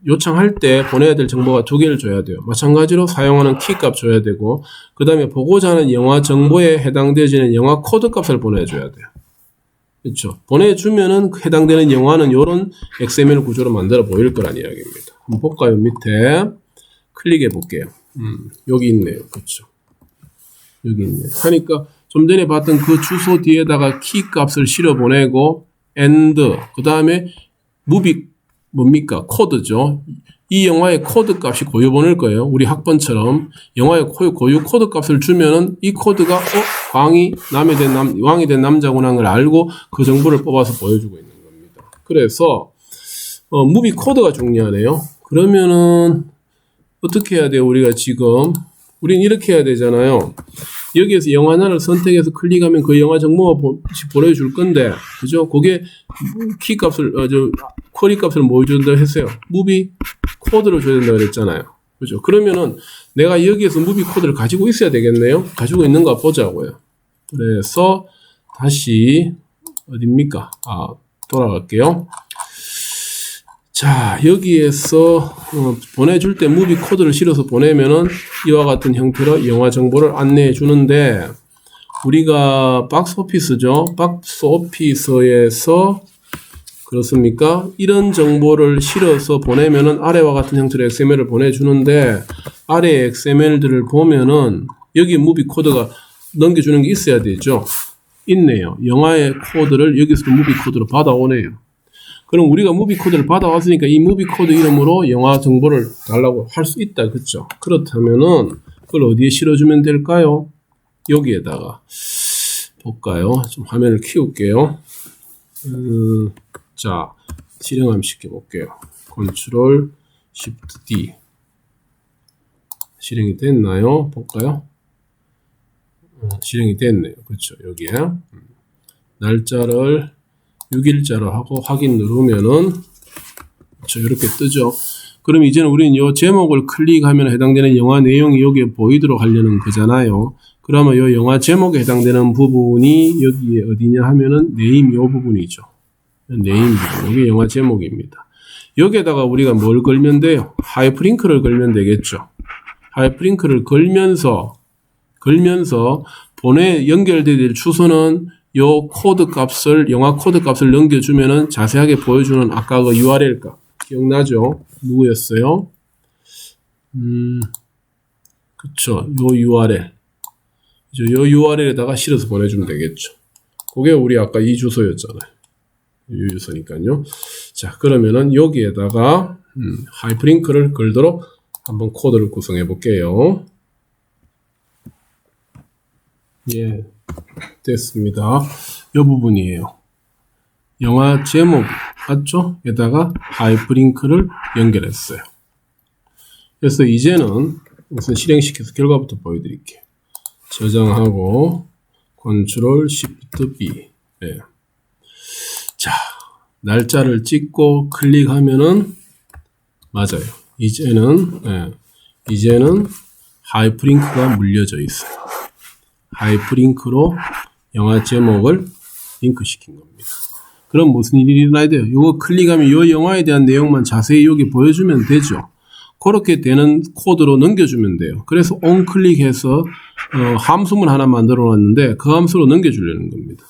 요청할 때 보내야 될 정보가 두 개를 줘야 돼요. 마찬가지로 사용하는 키 값 줘야 되고, 그 다음에 보고자 하는 영화 정보에 해당되어지는 영화 코드 값을 보내줘야 돼요. 그렇죠. 보내주면은 해당되는 영화는 이런 XML 구조로 만들어 보일 거란 이야기입니다. 한번 볼까요? 밑에 클릭해 볼게요. 여기 있네요. 그렇죠. 여기 있네요. 하니까 좀 전에 봤던 그 주소 뒤에다가 키 값을 실어 보내고 and 그 다음에 무비 뭡니까? 코드죠. 이 영화의 코드 값이 고유 보낼 거예요. 우리 학번처럼 영화의 고유 코드 값을 주면은 이 코드가 왕이 된 남자구나 하는 걸 알고 그 정보를 뽑아서 보여주고 있는 겁니다. 그래서 무비 코드가 중요하네요. 그러면은 어떻게 해야 돼요? 우리가 지금 우린 이렇게 해야 되잖아요. 여기에서 영화 하나를 선택해서 클릭하면 그 영화 정보가 보내줄 건데, 그죠? 그게 키 값을 쿼리 값을 뭐 준다고 했어요? 무비 코드를 줘야 된다고 그랬잖아요. 그죠? 그러면은 내가 여기에서 무비 코드를 가지고 있어야 되겠네요. 가지고 있는가 보자고요. 그래서 다시 어딥니까? 돌아갈게요. 자, 여기에서 보내줄 때 무비 코드를 실어서 보내면은 이와 같은 형태로 영화 정보를 안내해 주는데, 우리가 박스 오피스죠. 박스 오피스에서 그렇습니까? 이런 정보를 실어서 보내면은 아래와 같은 형태로 XML을 보내주는데, 아래 XML들을 보면은 여기 무비 코드가 넘겨주는 게 있어야 되죠. 있네요. 영화의 코드를 여기서도 무비 코드로 받아오네요. 그럼 우리가 무비 코드를 받아왔으니까 이 무비 코드 이름으로 영화 정보를 달라고 할 수 있다. 그렇죠? 그렇다면은 그걸 어디에 실어주면 될까요? 여기에다가 볼까요? 좀 화면을 키울게요. 자, 실행 한번 시켜볼게요. Ctrl Shift D. 실행이 됐나요? 볼까요? 실행이 됐네요. 그렇죠? 여기에 날짜를 6일자로 하고 확인 누르면은 그렇죠? 이렇게 뜨죠. 그럼 이제는 우리는 이 제목을 클릭하면 해당되는 영화 내용이 여기에 보이도록 하려는 거잖아요. 그러면 이 영화 제목에 해당되는 부분이 여기에 어디냐 하면은 네임 이 부분이죠. 네임 부분. 이게 영화 제목입니다. 여기에다가 우리가 뭘 걸면 돼요? 하이프링크를 걸면 되겠죠. 하이프링크를 걸면서 연결되어야 될 주소는 요 코드 값을, 영화 코드 값을 넘겨주면은 자세하게 보여주는 아까 그 URL 값. 기억나죠? 누구였어요? 그쵸. 요 URL. 요 URL에다가 실어서 보내주면 되겠죠. 그게 우리 아까 이 주소였잖아요. 이 주소니까요. 자, 그러면은 여기에다가, 하이프링크를 걸도록 한번 코드를 구성해 볼게요. 예, 됐습니다. 이 부분이에요. 영화 제목 맞죠? 에다가 하이프링크를 연결했어요. 그래서 이제는 우선 실행시켜서 결과부터 보여드릴게요. 저장하고 Ctrl Shift B. 예. 자, 날짜를 찍고 클릭하면은 맞아요. 이제는 하이프링크가 물려져 있어요. 하이프링크로 영화 제목을 링크시킨 겁니다. 그럼 무슨 일이 일어나야 돼요? 이거 클릭하면 이 영화에 대한 내용만 자세히 여기 보여주면 되죠. 그렇게 되는 코드로 넘겨주면 돼요. 그래서 on클릭해서 함수문 하나 만들어 놨는데 그 함수로 넘겨주려는 겁니다.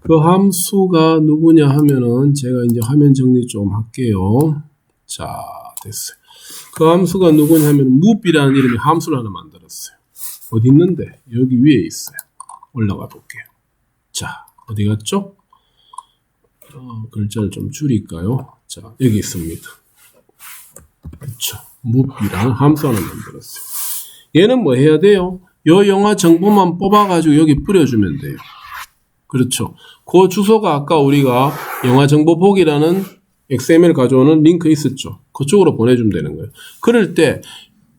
그 함수가 누구냐 하면은 제가 이제 화면 정리 좀 할게요. 자, 됐어요. 그 함수가 누구냐 하면 move이라는 이름의 함수를 하나 만들었어요. 어디 있는데? 여기 위에 있어요. 올라가 볼게요. 자, 어디 갔죠? 글자를 좀 줄일까요? 자, 여기 있습니다. 그렇죠. move이라는 함수 하나 만들었어요. 얘는 뭐 해야 돼요? 요 영화 정보만 뽑아가지고 여기 뿌려주면 돼요. 그렇죠. 그 주소가 아까 우리가 영화 정보 보기라는 XML 가져오는 링크 있었죠. 그쪽으로 보내주면 되는 거예요. 그럴 때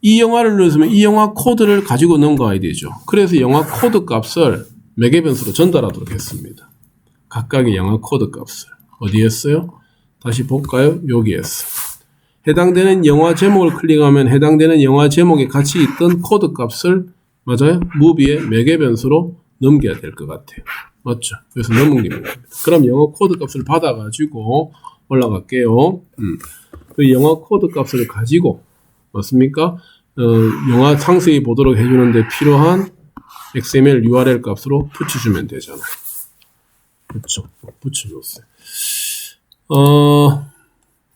이 영화를 넣으면 이 영화 코드를 가지고 넘어가야 되죠. 그래서 영화 코드 값을 매개 변수로 전달하도록 했습니다. 각각의 영화 코드 값을. 어디에 했어요? 다시 볼까요? 여기에 했어요. 해당되는 영화 제목을 클릭하면 해당되는 영화 제목에 같이 있던 코드 값을 맞아요? 무비의 매개 변수로 넘겨야 될 것 같아요. 맞죠? 그래서 넘기는 겁니다. 그럼 영화 코드 값을 받아가지고 올라갈게요. 그 영화 코드 값을 가지고 맞습니까? 영화 상세히 보도록 해주는데 필요한 XML URL 값으로 붙여주면 되잖아요. 그렇죠? 붙여줬어요.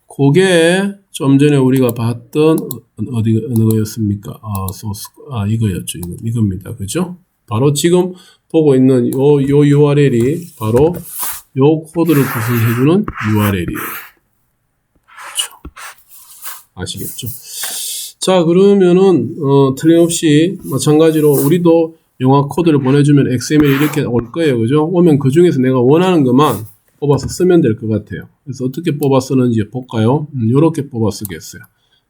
그게 좀 전에 우리가 봤던 어느 거였습니까? 소스, 이거였죠. 이겁니다. 그죠? 바로 지금 보고 있는 요 URL이 바로 요 코드를 구성해주는 URL이에요. 그렇죠? 아시겠죠? 자, 그러면은 틀림없이 마찬가지로 우리도 영화 코드를 보내주면 XML 이렇게 올 거예요. 그죠? 오면 그 중에서 내가 원하는 것만 뽑아서 쓰면 될 것 같아요. 그래서 어떻게 뽑아 쓰는지 볼까요? 요렇게 뽑아 쓰겠어요.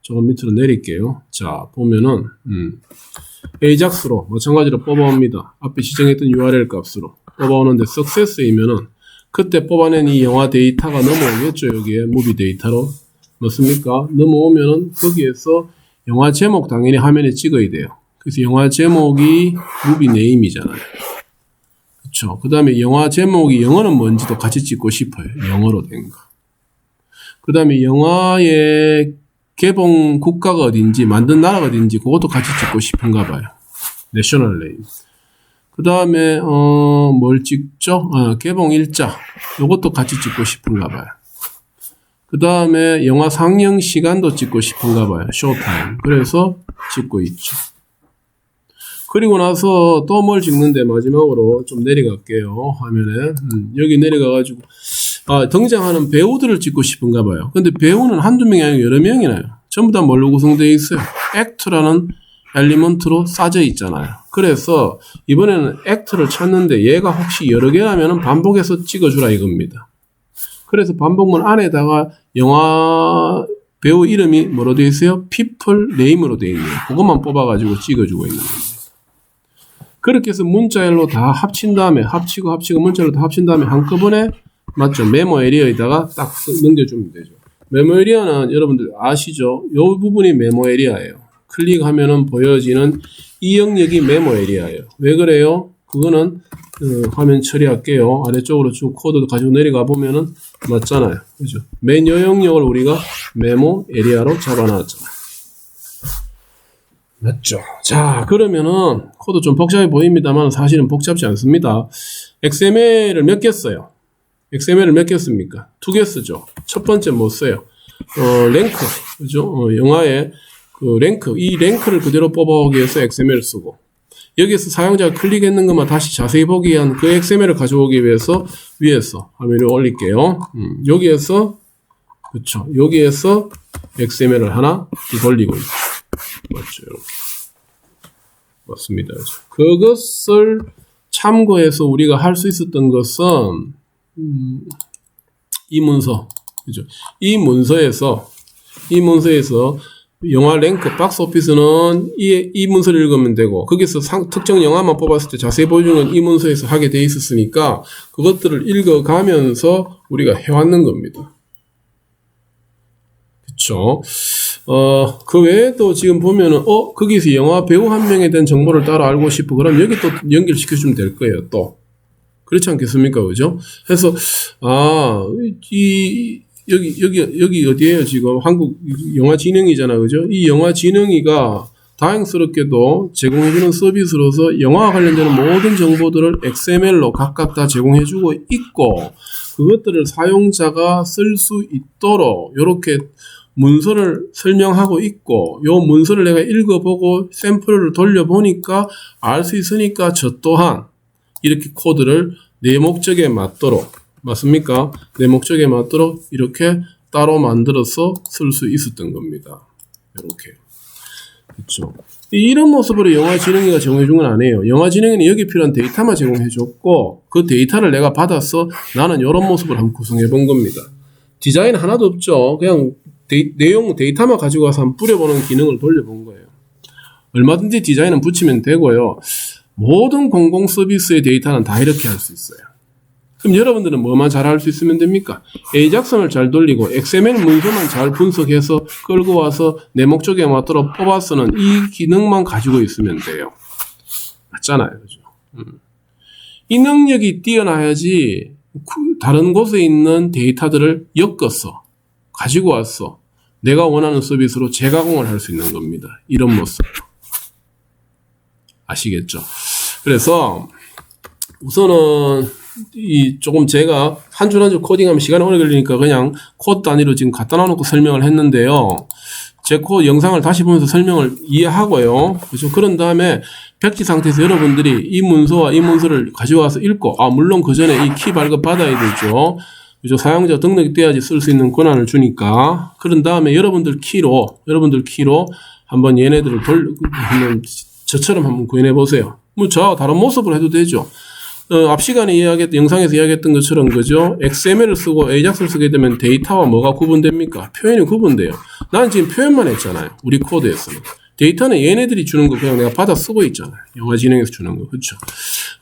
조금 밑으로 내릴게요. 자, 보면은 AJAX로 마찬가지로 뽑아옵니다. 앞에 지정했던 URL 값으로 뽑아오는데 success이면은 그때 뽑아낸 이 영화 데이터가 넘어오겠죠. 여기에 무비 데이터로. 맞습니까? 넘어오면은 거기에서 영화 제목 당연히 화면에 찍어야 돼요. 그래서 영화 제목이 무비 네임이잖아요. 그쵸. 그 다음에 영화 제목이 영어는 뭔지도 같이 찍고 싶어요. 영어로 된 거. 그 다음에 영화의 개봉 국가가 어딘지, 만든 나라가 어딘지, 그것도 같이 찍고 싶은가 봐요. 내셔널 네임. 그 다음에, 뭘 찍죠? 개봉 일자. 요것도 같이 찍고 싶은가 봐요. 그 다음에 영화 상영 시간도 찍고 싶은가 봐요. 쇼타임. 그래서 찍고 있죠. 그리고 나서 또 뭘 찍는데 마지막으로 좀 내려갈게요. 화면에. 여기 내려가가지고 등장하는 배우들을 찍고 싶은가 봐요. 근데 배우는 한두 명이 아니고 여러 명이 나요. 전부 다 뭘로 구성되어 있어요? 액트라는 엘리먼트로 싸져 있잖아요. 그래서 이번에는 액트를 찾는데 얘가 혹시 여러 개라면 반복해서 찍어주라 이겁니다. 그래서 반복문 안에다가 영화 배우 이름이 뭐로 되어 있어요? people name으로 되어 있네요. 그것만 뽑아가지고 찍어주고 있는 겁니다. 그렇게 해서 문자열로 다 합친 다음에 합치고 문자열로 다 합친 다음에 한꺼번에 맞죠? 메모 에리어에다가 딱 넘겨주면 되죠. 메모 에리어는 여러분들 아시죠? 이 부분이 메모 에리어예요. 클릭하면은 보여지는 이 영역이 메모 에리어예요. 왜 그래요? 그거는 화면 처리할게요. 아래쪽으로 쭉 코드 가지고 내려가 보면은 맞잖아요. 그죠? 메뉴 영역을 우리가 메모 에리어로 잡아놨잖아요. 맞죠? 자, 그러면은 코드 좀 복잡해 보입니다만 사실은 복잡지 않습니다. XML을 몇 개 써요? XML을 몇 개 씁니까? 2개 쓰죠. 첫 번째 뭐 써요? 랭크. 그죠? 영화의 그 랭크. 이 랭크를 그대로 뽑아오기 위해서 XML 쓰고. 여기에서 사용자가 클릭했는 것만 다시 자세히 보기 위한 그 XML을 가져오기 위해서 위에서 화면을 올릴게요. 여기에서, 그쵸. 여기에서 XML을 하나 돌리고 있죠. 맞죠. 이렇게. 맞습니다. 그것을 참고해서 우리가 할 수 있었던 것은, 이 문서. 그죠. 이 문서에서 영화 랭크 박스 오피스는 이 문서를 읽으면 되고 거기서 특정 영화만 뽑았을 때 자세히 보여주는 건 이 문서에서 하게 돼 있었으니까 그것들을 읽어가면서 우리가 해왔는 겁니다. 그쵸? 그 외에도 지금 보면은 거기서 영화 배우 한 명에 대한 정보를 따로 알고 싶어. 그럼 여기 또 연결시켜주면 될 거예요. 또 그렇지 않겠습니까? 그죠? 그래서 여기 어디에요? 지금 한국 영화진흥이잖아. 그죠? 이 영화진흥이가 다행스럽게도 제공해주는 서비스로서 영화와 관련되는 모든 정보들을 XML로 각각 다 제공해주고 있고 그것들을 사용자가 쓸 수 있도록 이렇게 문서를 설명하고 있고 요 문서를 내가 읽어보고 샘플을 돌려보니까 알 수 있으니까 저 또한 이렇게 코드를 내 목적에 맞도록 맞습니까? 내 목적에 맞도록 이렇게 따로 만들어서 쓸 수 있었던 겁니다. 이렇게. 그렇죠. 이런 모습으로 영화진흥이가 제공해준 건 아니에요. 영화진흥이는 여기 필요한 데이터만 제공해줬고 그 데이터를 내가 받아서 나는 이런 모습을 한번 구성해본 겁니다. 디자인 하나도 없죠. 그냥 내용 데이터만 가지고 와서 한번 뿌려보는 기능을 돌려본 거예요. 얼마든지 디자인은 붙이면 되고요. 모든 공공 서비스의 데이터는 다 이렇게 할 수 있어요. 그럼 여러분들은 뭐만 잘 할 수 있으면 됩니까? AJAX을 잘 돌리고 XML 문서만 잘 분석해서 끌고 와서 내 목적에 맞도록 뽑아서는 이 기능만 가지고 있으면 돼요. 맞잖아요. 그죠? 이 능력이 뛰어나야지 다른 곳에 있는 데이터들을 엮어서 가지고 와서 내가 원하는 서비스로 재가공을 할 수 있는 겁니다. 이런 모습. 아시겠죠? 그래서 우선은 조금 제가 한 줄 한 줄 코딩하면 시간이 오래 걸리니까 그냥 코드 단위로 지금 갖다 놔놓고 설명을 했는데요. 제 코드 영상을 다시 보면서 설명을 이해하고요. 그렇죠? 그런 다음에 백지 상태에서 여러분들이 이 문서와 이 문서를 가져와서 읽고, 물론 그 전에 이 키 발급 받아야 되죠. 그죠? 사용자 등록이 돼야지 쓸 수 있는 권한을 주니까. 그런 다음에 여러분들 키로 한번 얘네들을 한번 저처럼 한번 구현해 보세요. 뭐 저와 다른 모습으로 해도 되죠. 앞 시간에 영상에서 이야기했던 것처럼, 그죠? XML을 쓰고 AJAX을 쓰게 되면 데이터와 뭐가 구분됩니까? 표현이 구분돼요. 나는 지금 표현만 했잖아요. 우리 코드에서는. 데이터는 얘네들이 주는 거 그냥 내가 받아 쓰고 있잖아요. 영화진흥에서 주는 거. 그렇죠?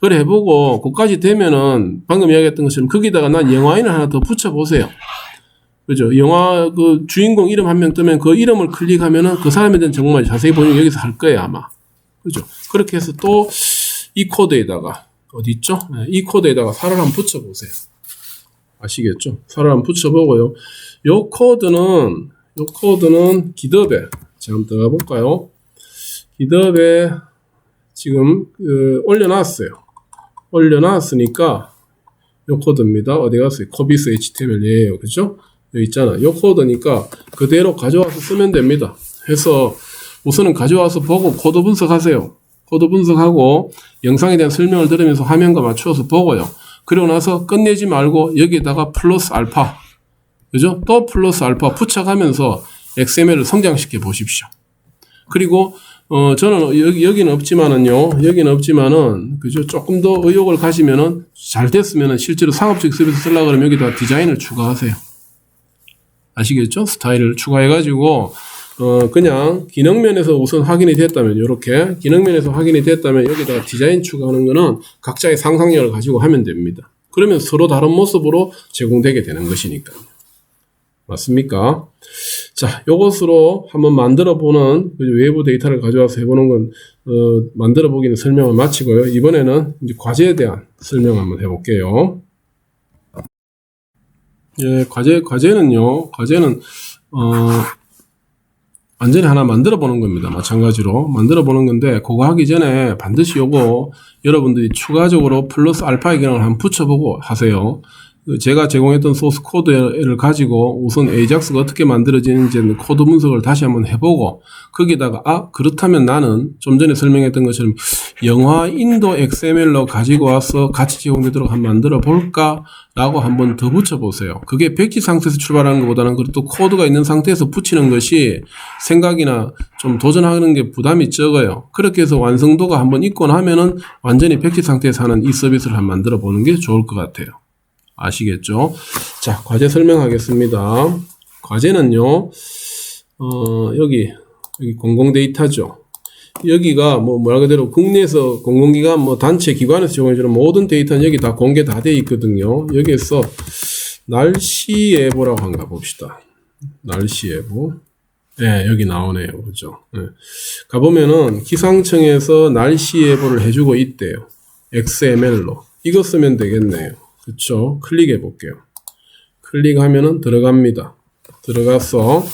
그래 해보고, 그까지 되면은 방금 이야기했던 것처럼 거기다가 난 영화인을 하나 더 붙여보세요. 그죠? 영화 그 주인공 이름 한 명 뜨면 그 이름을 클릭하면은 그 사람에 대한 정말 자세히 보면 여기서 할 거예요, 아마. 그죠? 그렇게 해서 또 이 코드에다가 어디 있죠? 네, 이 코드에다가 살을 한번 붙여보세요. 아시겠죠? 살을 한번 붙여보고요. 요 코드는 기덥에 제가 한번 들어가 볼까요? 기덥에 지금 올려놨어요. 올려놨으니까 요 코드입니다. 어디 갔어요? 코비스 HTML이에요. 그죠? 여기 있잖아. 요 코드니까 그대로 가져와서 쓰면 됩니다. 해서 우선은 가져와서 보고 코드 분석하세요. 코드 분석하고 영상에 대한 설명을 들으면서 화면과 맞추어서 보고요. 그리고 나서 끝내지 말고 여기에다가 플러스 알파, 그죠? 또 플러스 알파 붙여가면서 XML을 성장시켜 보십시오. 그리고 저는 여기는 없지만은요. 여기는 없지만은 그죠? 조금 더 의욕을 가지면은 잘 됐으면은 실제로 상업적 서비스 쓰려고 그러면 여기다 디자인을 추가하세요. 아시겠죠? 스타일을 추가해가지고 그냥 기능면에서 우선 확인이 됐다면 이렇게 기능면에서 확인이 됐다면 여기다가 디자인 추가하는 거는 각자의 상상력을 가지고 하면 됩니다. 그러면 서로 다른 모습으로 제공되게 되는 것이니까요. 맞습니까? 자, 요것으로 한번 만들어보는 외부 데이터를 가져와서 해보는 건 만들어보기는 설명을 마치고요. 이번에는 이제 과제에 대한 설명 한번 해볼게요. 예, 과제는요. 과제는 완전히 하나 만들어 보는 겁니다. 마찬가지로 만들어 보는 건데 그거 하기 전에 반드시 요거 여러분들이 추가적으로 플러스 알파의 기능을 한번 붙여보고 하세요. 제가 제공했던 소스 코드를 가지고 우선 AJAX가 어떻게 만들어지는지 코드 분석을 다시 한번 해보고 거기다가 그렇다면 나는 좀 전에 설명했던 것처럼 영화 인도 XML로 가지고 와서 같이 제공되도록 한번 만들어 볼까 라고 한번 더 붙여보세요. 그게 백지 상태에서 출발하는 것보다는 그래도 코드가 있는 상태에서 붙이는 것이 생각이나 좀 도전하는 게 부담이 적어요. 그렇게 해서 완성도가 한번 있고 나면은 완전히 백지 상태에서 하는 이 서비스를 한번 만들어 보는 게 좋을 것 같아요. 아시겠죠? 자, 과제 설명하겠습니다. 과제는요, 여기 공공 데이터죠. 여기가 말 그대로 국내에서 공공기관, 단체, 기관에서 제공해주는 모든 데이터는 여기 다 공개 다 되어 있거든요. 여기에서 날씨 예보라고 한가 봅시다. 날씨 예보. 네, 여기 나오네요. 그죠? 네. 가보면은 기상청에서 날씨 예보를 해주고 있대요. XML로. 이거 쓰면 되겠네요. 그쵸? 클릭해 볼게요. 클릭하면은 들어갑니다. 들어가서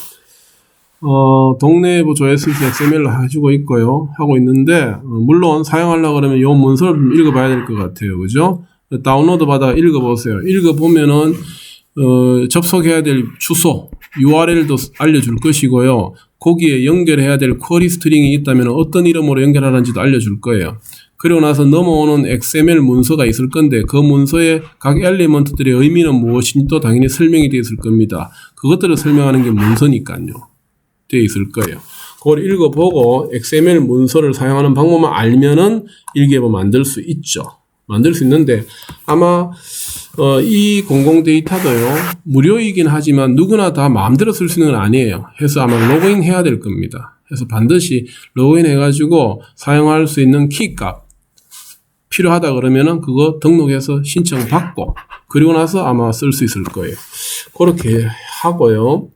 동네 예보 조회수에서 XML로 해주고 있고요. 하고 있는데 물론 사용하려고 그러면 요 문서를 읽어봐야 될 것 같아요. 그죠? 다운로드 받아 읽어보세요. 읽어보면은 접속해야 될 주소 URL도 알려줄 것이고요. 거기에 연결해야 될 쿼리 스트링이 있다면 어떤 이름으로 연결하는지도 알려줄 거예요. 그리고 나서 넘어오는 XML 문서가 있을 건데 그 문서의 각 엘리먼트들의 의미는 무엇인지 또 당연히 설명이 되어 있을 겁니다. 그것들을 설명하는 게 문서니까요. 되어 있을 거예요. 그걸 읽어보고 XML 문서를 사용하는 방법만 알면은 일기예보 만들 수 있죠. 만들 수 있는데 아마 이 공공 데이터도요 무료이긴 하지만 누구나 다 마음대로 쓸 수 있는 건 아니에요. 해서 아마 로그인 해야 될 겁니다. 그래서 반드시 로그인 해가지고 사용할 수 있는 키값 필요하다 그러면은 그거 등록해서 신청받고 그리고 나서 아마 쓸 수 있을 거예요. 그렇게 하고요.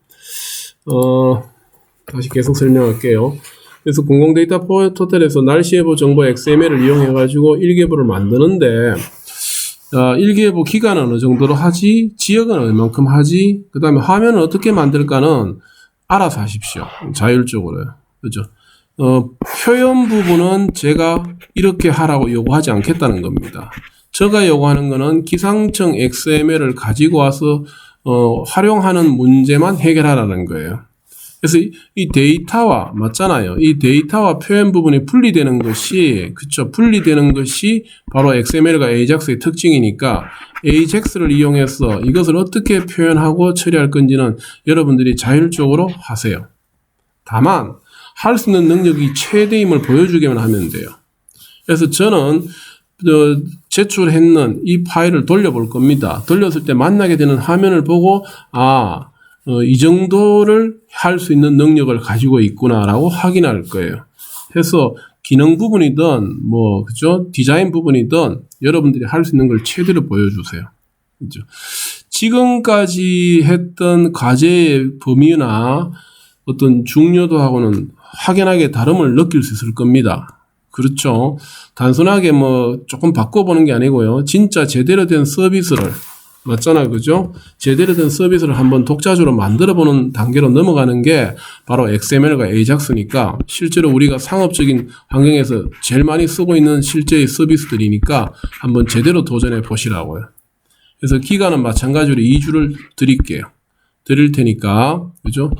다시 계속 설명할게요. 그래서 공공 데이터 포털에서 날씨 예보 정보 XML을 이용해 가지고 일기예보를 만드는데 일기예보 기간은 어느 정도로 하지, 지역은 얼만큼 하지, 그 다음에 화면을 어떻게 만들까는 알아서 하십시오. 자율적으로요. 그죠? 표현 부분은 제가 이렇게 하라고 요구하지 않겠다는 겁니다. 제가 요구하는 거는 기상청 XML을 가지고 와서 활용하는 문제만 해결하라는 거예요. 그래서 이 데이터와 맞잖아요. 이 데이터와 표현 부분이 분리되는 것이 그쵸? 분리되는 것이 바로 XML과 AJAX의 특징이니까 AJAX를 이용해서 이것을 어떻게 표현하고 처리할 건지는 여러분들이 자율적으로 하세요. 다만 할 수 있는 능력이 최대임을 보여주기만 하면 돼요. 그래서 저는 제출했는 이 파일을 돌려볼 겁니다. 돌렸을 때 만나게 되는 화면을 보고 이 정도를 할 수 있는 능력을 가지고 있구나라고 확인할 거예요. 해서 기능 부분이든 그죠? 디자인 부분이든 여러분들이 할 수 있는 걸 최대로 보여주세요. 그죠? 지금까지 했던 과제의 범위나 어떤 중요도하고는 확연하게 다름을 느낄 수 있을 겁니다. 그렇죠. 단순하게 뭐 조금 바꿔보는 게 아니고요. 진짜 제대로 된 서비스를, 맞잖아요. 그죠? 제대로 된 서비스를 한번 독자적으로 만들어보는 단계로 넘어가는 게 바로 XML과 AJAX니까 실제로 우리가 상업적인 환경에서 제일 많이 쓰고 있는 실제의 서비스들이니까 한번 제대로 도전해 보시라고요. 그래서 기간은 마찬가지로 2주를 드릴 테니까, 그죠?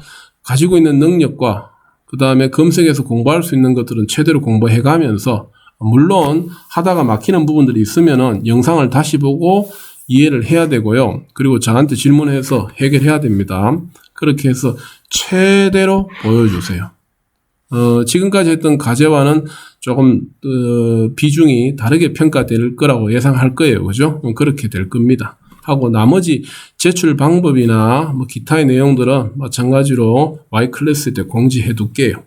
가지고 있는 능력과 그 다음에 검색해서 공부할 수 있는 것들은 최대로 공부해 가면서, 물론 하다가 막히는 부분들이 있으면은 영상을 다시 보고 이해를 해야 되고요. 그리고 저한테 질문해서 해결해야 됩니다. 그렇게 해서 최대로 보여주세요. 지금까지 했던 과제와는 조금 비중이 다르게 평가될 거라고 예상할 거예요. 그죠? 그렇게 될 겁니다. 하고 나머지 제출 방법이나 뭐 기타의 내용들은 마찬가지로 Y클래스 때 공지해 둘게요.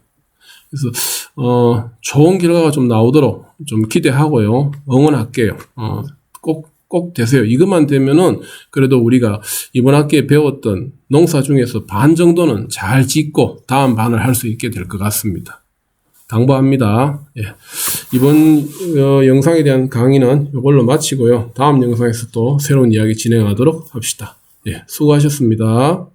그래서 좋은 결과가 좀 나오도록 좀 기대하고요. 응원할게요. 꼭 되세요. 이것만 되면은 그래도 우리가 이번 학기에 배웠던 농사 중에서 반 정도는 잘 짓고 다음 반을 할 수 있게 될 것 같습니다. 당부합니다. 예. 이번 영상에 대한 강의는 이걸로 마치고요. 다음 영상에서 또 새로운 이야기 진행하도록 합시다. 예, 수고하셨습니다.